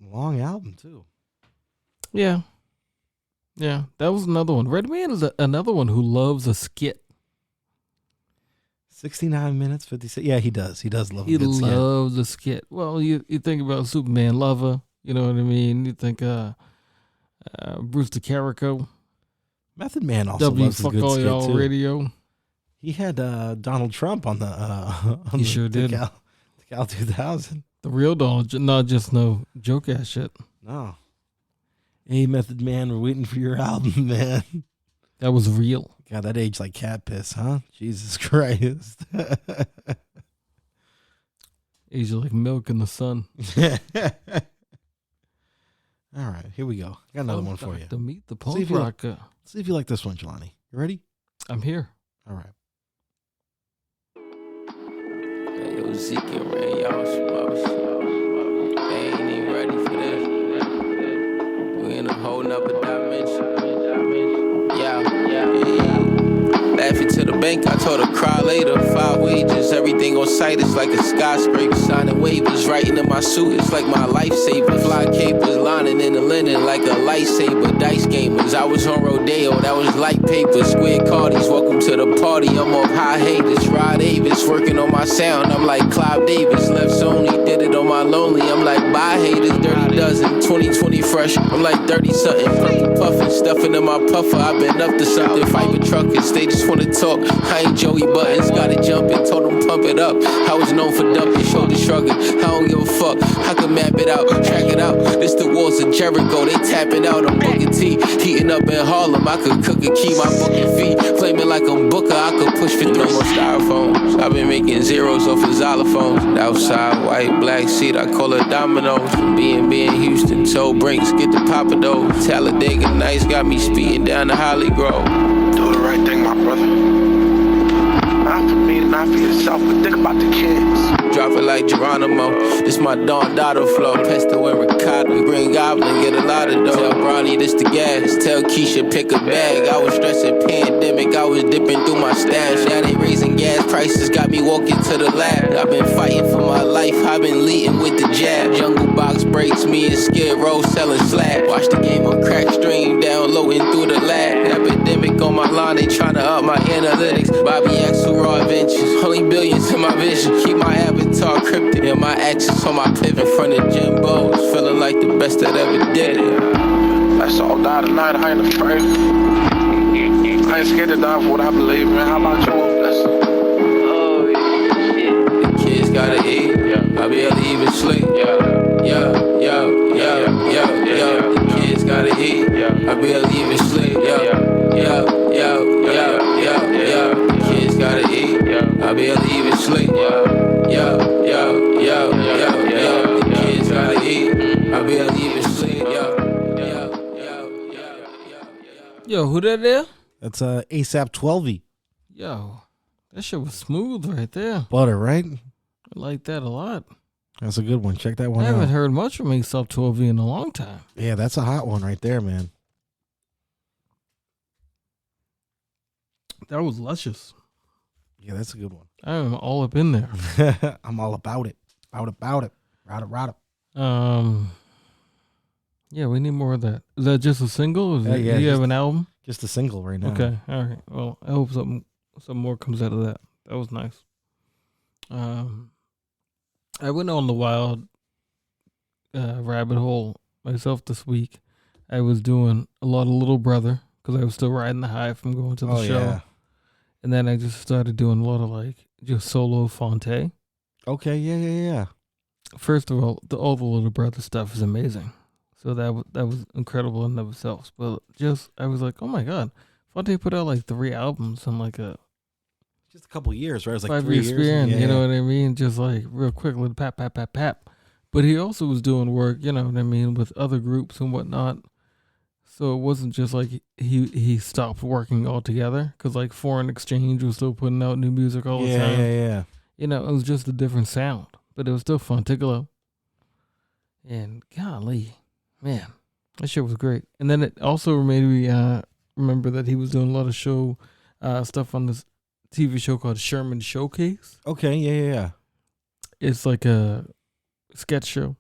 long album, too. Yeah. Yeah, that was another one. Redman is another one who loves a skit. 69 minutes, 56. Yeah, he does. He does love a He good skit. loves a skit. Well, you think about Superman Lover, you know what I mean? You think Brewster Carrico. Method Man also loves a good all skit, y'all too. radio. He had Donald Trump on the Sure did. Cal 2000. The real Donald, not just no joke ass shit. No. Hey, Method Man, we're waiting for your album, man. That was real. God, that aged like cat piss, huh? Jesus Christ. Aged like milk in the sun. All right, here we go. Got another one for you. To meet the punk rocker. See if you like this one, Jelani. You ready? I'm here. All right. Hey, yo, Zeke and Ray, y'all in a whole nother dimension. Laughing to the bank, I told her cry later. 5 wages, everything on sight is like a skyscraper. Signing waivers, writing in my suit, it's like my lifesaver. Fly capers, lining in the linen like a lightsaber. Dice gamers, I was on Rodeo, that was light paper. Square Cardies, welcome to the party, I'm off high haters. Rod Davis, working on my sound, I'm like Clive Davis. Left Sony, did it on my lonely, I'm like bye haters. Dirty dozen, 2020 fresh, I'm like 30 something. Purple puffin', stuffing in my puffer, I've been up to something. Fighting truckers, they just wanna talk. I ain't Joey Buttons, got it jumping, told them pump it up. I was known for dumping, shoulder shrugging. I don't give a fuck, I can map it out, track it out. This the walls of Jericho, they tapping out. I'm Booker T, heating up in Harlem. I could cook and keep my booking feet. Flaming like I'm Booker, I could push for 3 more styrofoams. I've been making zeros off of xylophones. Outside, white, black seat, I call it dominoes. B&B in Houston, told Brinks, get the Papa Dough. Talladega Nights got me speeding down the Holly Grove. Do the right thing, my brother. Not for me, not for yourself, but think about the kids. Drop it like Geronimo. This my Don Dotto flow. Pesto and ricotta. Green Goblin, get a lot of dough. Tell Bronny this the gas. Tell Keisha pick a bag. I was stressing pandemic. I was dipping through my stash. Now they raising gas prices. Got me walking to the lab. I've been fighting for my life. I've been leading with the jab. Jungle Box breaks me and Skid Row selling slab. Watch the game on crack stream. Downloading through the lab. Epidemic on my line. They tryna up my analytics. Bobby X who raw adventures. Only billions in my vision. Keep my avatar cryptic. And my access on my pivot in front of Jimbo's. Feeling like the best that ever did it. Let's all die tonight, I ain't afraid. I ain't scared to die for what I believe in. How about you? Oh, shit. The kids gotta eat. I be able to even sleep. The kids gotta eat. I be able to even sleep. The kids gotta eat. I be able to even sleep. The kids gotta eat. I be able to even sleep. Yo, who that there? That's ASAP 12y. Yo, that shit was smooth right there. Butter, right? I like that a lot. That's a good one. Check that one I out. haven't heard much from ASAP 12y in a long time. Yeah, that's a hot one right there, man. That was luscious. Yeah, that's a good one. I am all up in there. I'm all about it. About it. Ride it. Yeah, we need more of that. Is that just a single? Do you have an album? Just a single right now. Okay, all right. Well, I hope something more comes out of that. That was nice. I went on the wild rabbit hole myself this week. I was doing a lot of Little Brother because I was still riding the high from going to the show. Yeah. And then I just started doing a lot of just solo Fonte. Okay, yeah. First of all the Little Brother stuff is amazing. So that was incredible in and of itself. But I was like, oh my God, Fonte put out 3 albums in just a couple years, right? It was 5 years. Span, you know what I mean? Just real quick, little pap. But he also was doing work, you know what I mean, with other groups and whatnot. So it wasn't just he stopped working altogether because Foreign Exchange was still putting out new music all the time. Yeah. You know, it was just a different sound, but it was still Fontigolo. And golly, man, that shit was great. And then it also made me remember that he was doing a lot of show stuff on this TV show called Sherman Showcase. Okay, yeah. It's like a sketch show.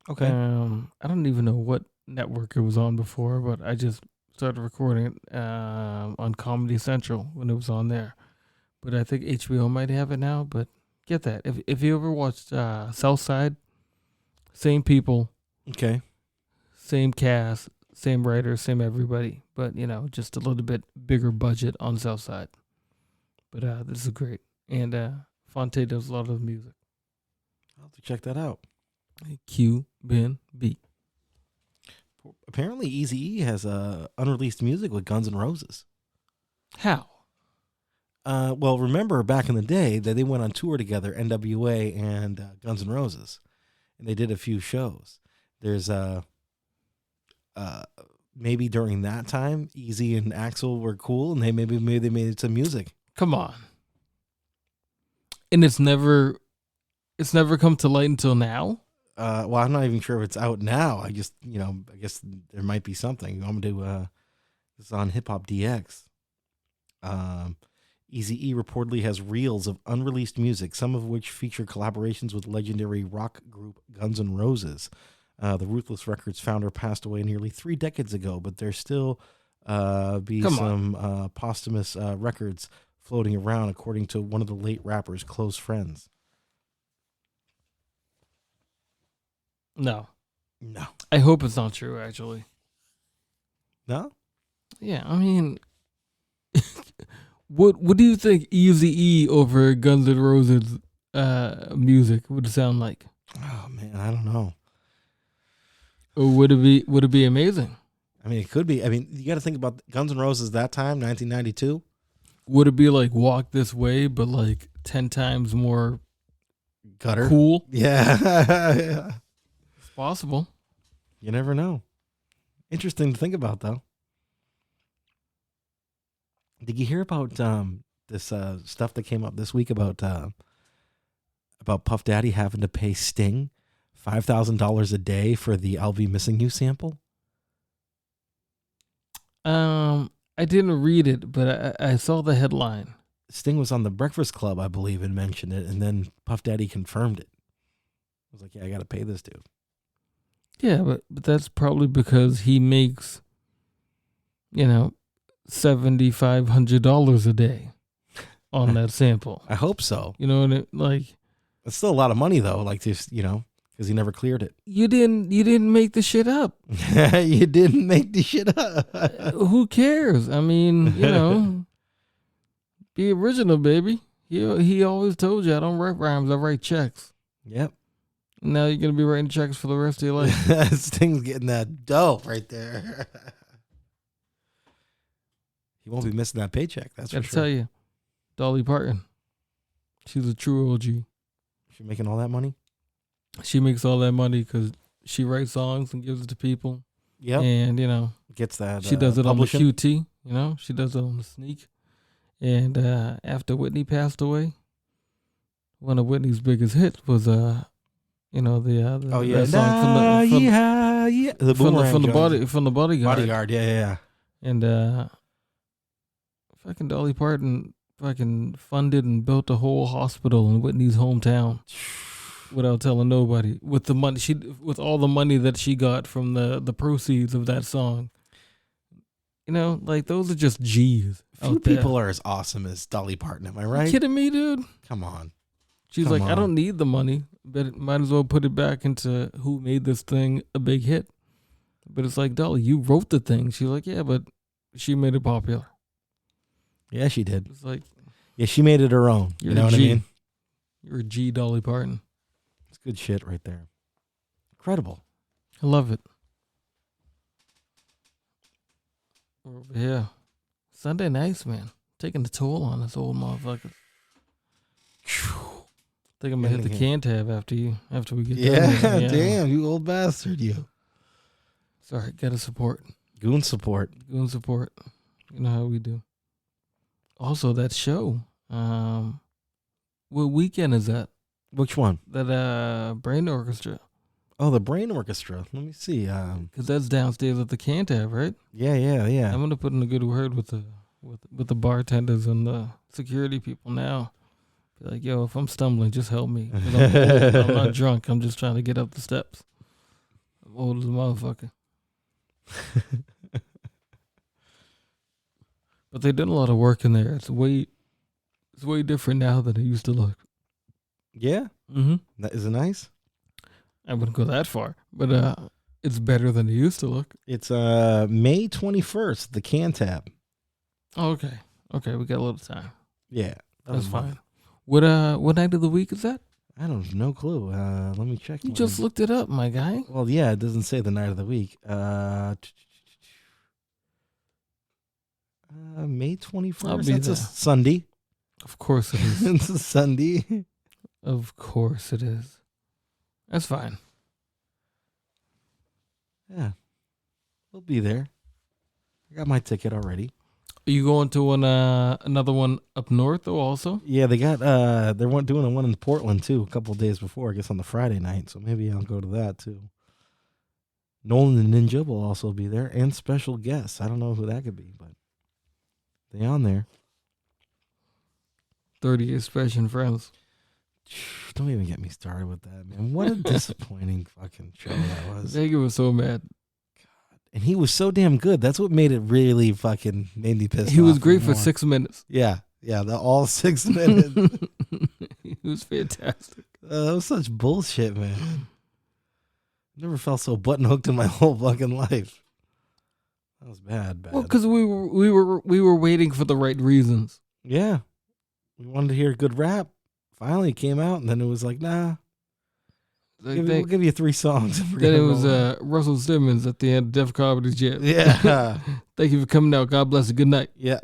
Okay. I don't even know what network it was on before, but I just started recording it on Comedy Central when it was on there. But I think HBO might have it now. But get that. If you ever watched Southside, same people. Okay. Same cast, same writers, same everybody. But, just a little bit bigger budget on Southside. But this is great. And Fonte does a lot of the music. I'll have to check that out. Cuban beat. Apparently, Eazy-E has unreleased music with Guns N' Roses. How? Well, remember back in the day that they went on tour together, NWA and Guns N' Roses, and they did a few shows. There's maybe during that time, Eazy and Axl were cool, and they made some music. Come on. And it's never come to light until now? Well, I'm not even sure if it's out now. I just, I guess there might be something. I'm going to this is on Hip Hop DX. Eazy-E reportedly has reels of unreleased music, some of which feature collaborations with legendary rock group Guns N' Roses. The Ruthless Records founder passed away nearly 3 decades ago, but there's still some posthumous records floating around, according to one of the late rapper's close friends. No. No. I hope it's not true, actually. No? Yeah, I mean, what do you think Eazy-E over Guns N' Roses music would sound like? Oh man, I don't know. Or would it be amazing? I mean, it could be. I mean, you got to think about Guns N' Roses that time, 1992. Would it be like Walk This Way, but like 10 times more gutter? Cool? Yeah. It's possible. You never know. Interesting to think about, though. Did you hear about this stuff that came up this week about Puff Daddy having to pay Sting $5,000 a day for the "I'll Be Missing You" sample? I didn't read it, but I saw the headline. Sting was on the Breakfast Club, I believe, and mentioned it, and then Puff Daddy confirmed it. I was like, yeah, I got to pay this dude. Yeah, but that's probably because he makes, $7,500 a day on that sample. I hope so. You know, and it's still a lot of money though. Like just because he never cleared it. You didn't make the shit up. You didn't make the shit up. Who cares? I mean, be original, baby. He always told you, I don't write rhymes, I write checks. Yep. Now you're gonna be writing checks for the rest of your life. Sting's getting that dough right there. He won't be missing that paycheck. That's for sure. I tell you, Dolly Parton, she's a true OG. She making all that money? She makes all that money because she writes songs and gives it to people. Yep. And, gets that. She does it publishing. on the QT, she does it on the sneak. And after Whitney passed away, one of Whitney's biggest hits was, that song from the Bodyguard. Bodyguard, yeah. And fucking Dolly Parton fucking funded and built a whole hospital in Whitney's hometown without telling nobody. With the money with all the money that she got from the proceeds of that song. Those are just G's. Few people are as awesome as Dolly Parton. Am I right? You kidding me, dude? Come on. She's like, I don't need the money, but might as well put it back into who made this thing a big hit. But it's like, Dolly, you wrote the thing. She's like, yeah, but she made it popular. Yeah, she did. It's like, yeah, she made it her own. You know what I mean? You're a G, Dolly Parton. It's good shit right there. Incredible. I love it. We're over here. Sunday nights, man. Taking the toll on us old motherfuckers. Think I'm gonna hit the can tab after we get done. Yeah, damn, you old bastard, you. Sorry, gotta support. Goon support. You know how we do. Also, that show. What weekend is that? Which one? That Brain Orchestra. Oh, the Brain Orchestra. Let me see. Because that's downstairs at the can tab, right? Yeah. I'm gonna put in a good word with the bartenders and the security people now. Be like, yo, if I'm stumbling, just help me. 'Cause I'm old, I'm not drunk. I'm just trying to get up the steps. I'm old as a motherfucker. But they did a lot of work in there. It's way different now than it used to look. Yeah? Mm-hmm. Is it nice? I wouldn't go that far, but it's better than it used to look. It's May 21st, the can tab. Oh, okay. Okay, we got a little time. Yeah. That's fine. What night of the week is that? I don't have no clue. Let me check. You just looked it up, my guy. Well, yeah, it doesn't say the night of the week. May 21st. That's a Sunday. Of course it is. It's a Sunday. Of course it is. That's fine. Yeah. We'll be there. I got my ticket already. Are you going to another one up north though? Also, Yeah, they got they're doing one in Portland too. A couple of days before, I guess on the Friday night. So maybe I'll go to that too. Nolan the Ninja will also be there, and special guests. I don't know who that could be, but they on there. 38 Special Friends. Don't even get me started with that, man. What a disappointing fucking show that was. Vega was so mad. And he was so damn good. That's what made it really fucking made me pissed off. He was great for 6 minutes. Yeah. All 6 minutes. He was fantastic. That was such bullshit, man. Never felt so button hooked in my whole fucking life. That was bad. Well, because we were waiting for the right reasons. Yeah, we wanted to hear good rap. Finally, it came out, and then it was like, nah. We'll give you 3 songs. Then it was Russell Simmons at the end of Def Comedy Jam. Yeah. Thank you for coming out. God bless you. Good night. Yeah.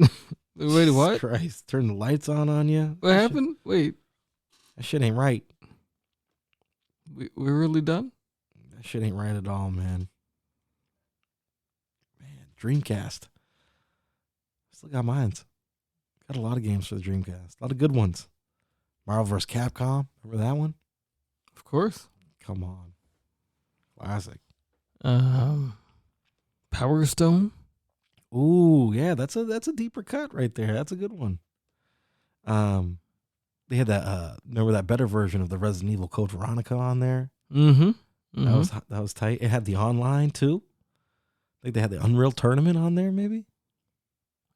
Wait, what? Christ, turn the lights on you. What happened? Wait. That shit ain't right. We're really done? That shit ain't right at all, man. Dreamcast. Still got mines. Got a lot of games for the Dreamcast. A lot of good ones. Marvel vs. Capcom. Remember that one? Of course. Come on. Classic. Power Stone. Ooh, yeah, that's a deeper cut right there. That's a good one. They had that remember that better version of the Resident Evil Code Veronica on there? Mm-hmm. That was tight. It had the online too. I think they had the Unreal Tournament on there, maybe.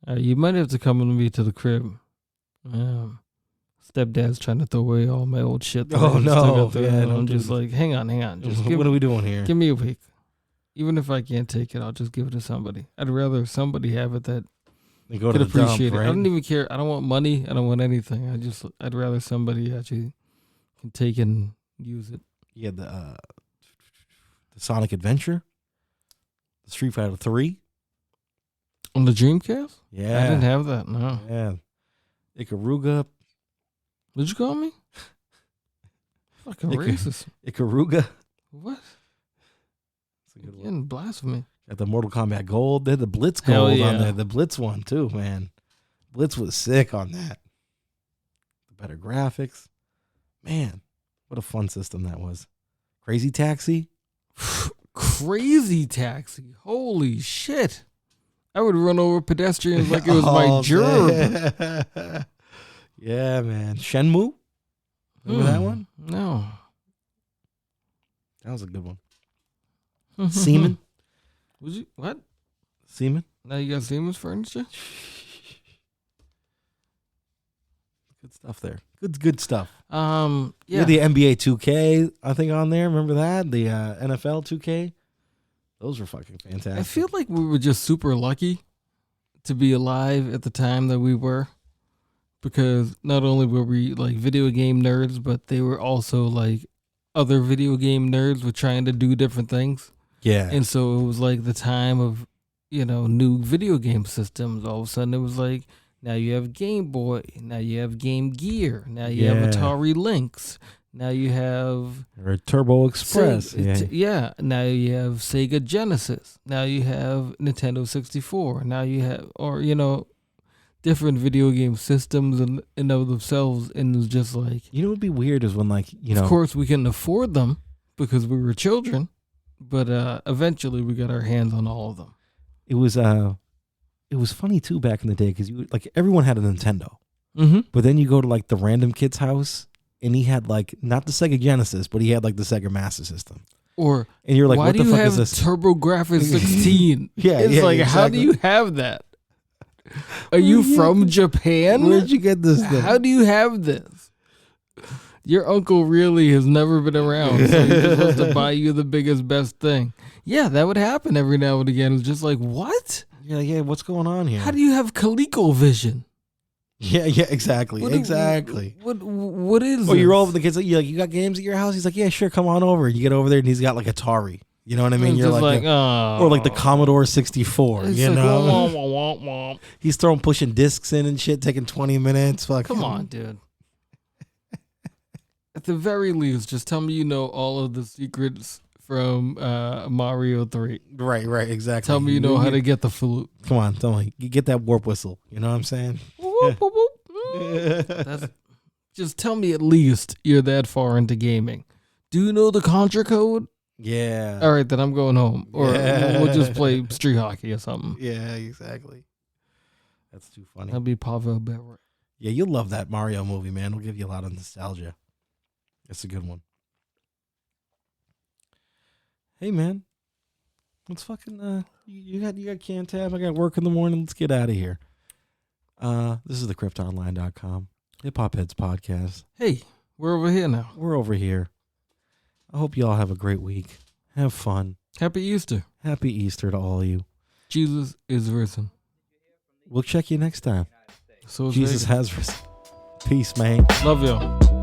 You might have to come with me to the crib. Stepdad's trying to throw away all my old shit. Oh no! Yeah, I'm just like, hang on. Just what are we doing here? Give me a week. Even if I can't take it, I'll just give it to somebody. I'd rather somebody have it that could appreciate it. Right? I don't even care. I don't want money. I don't want anything. I'd rather somebody actually can take it and use it. Yeah, the Sonic Adventure, the Street Fighter 3 on the Dreamcast. Yeah, I didn't have that. No. Yeah, Ikaruga. What'd you call me? Fucking racist. Ikaruga. What? That's a good one. Getting blasphemy. Got the Mortal Kombat Gold. They had the Blitz Gold on there. The Blitz one too, man. Blitz was sick on that. The better graphics. Man, what a fun system that was. Crazy Taxi. Crazy Taxi. Holy shit. I would run over pedestrians like it was my gerb. Yeah, man. Shenmue? Remember that one? No. That was a good one. Seaman? Was you what? Seaman? Now you got Siemens furniture? Good stuff there. Good stuff. Yeah. You had the NBA 2K, I think, on there. Remember that? The NFL 2K? Those were fucking fantastic. I feel like we were just super lucky to be alive at the time that we were. Because not only were we like video game nerds, but they were also like other video game nerds were trying to do different things. Yeah. And so it was like the time of, new video game systems. All of a sudden it was like, now you have Game Boy. Now you have Game Gear. Now you have Atari Lynx. Now you have Turbo Express. Yeah. Now you have Sega Genesis. Now you have Nintendo 64. Now you have, different video game systems and of themselves, and it was just like, what would be weird is when of course we couldn't afford them because we were children, but eventually we got our hands on all of them. It was funny too back in the day because everyone had a Nintendo, but then you go to the random kid's house and he had not the Sega Genesis, but he had the Sega Master System. And you're like, why what do the you fuck have is this? TurboGrafx 16? It's exactly. How do you have that? Are you from Japan? Where'd you get this thing? How do you have this? Your uncle really has never been around, so he just wants to buy you the biggest, best thing. Yeah, that would happen every now and again. It's just like, what? Yeah, what's going on here? How do you have ColecoVision? Yeah, exactly. What is this? You're all over the kids. You got games at your house? He's like, yeah, sure, come on over. You get over there and he's got Atari. You know what I mean? You're like or the Commodore 64. It's womp. He's pushing discs in and shit, taking 20 minutes. Come on, dude. At the very least, just tell me you know all of the secrets from Mario 3. Right, exactly. Tell me you know how to get the flute. Come on, tell me. You get that warp whistle. You know what I'm saying? Just tell me at least you're that far into gaming. Do you know the Contra code? Yeah. All right, then I'm going home. Or we'll just play street hockey or something. Yeah, exactly. That's too funny. That'll be Pavel Better. Yeah, you'll love that Mario movie, man. It'll give you a lot of nostalgia. That's a good one. Hey, man. Let's fucking, you got Cantab. I got work in the morning. Let's get out of here. This is the cryptonline.com. HipHopHeads Podcast. Hey, we're over here now. We're over here. I hope you all have a great week. Have fun. Happy Easter. Happy Easter to all of you. Jesus is risen. We'll check you next time. So Jesus has risen. Peace, man. Love y'all.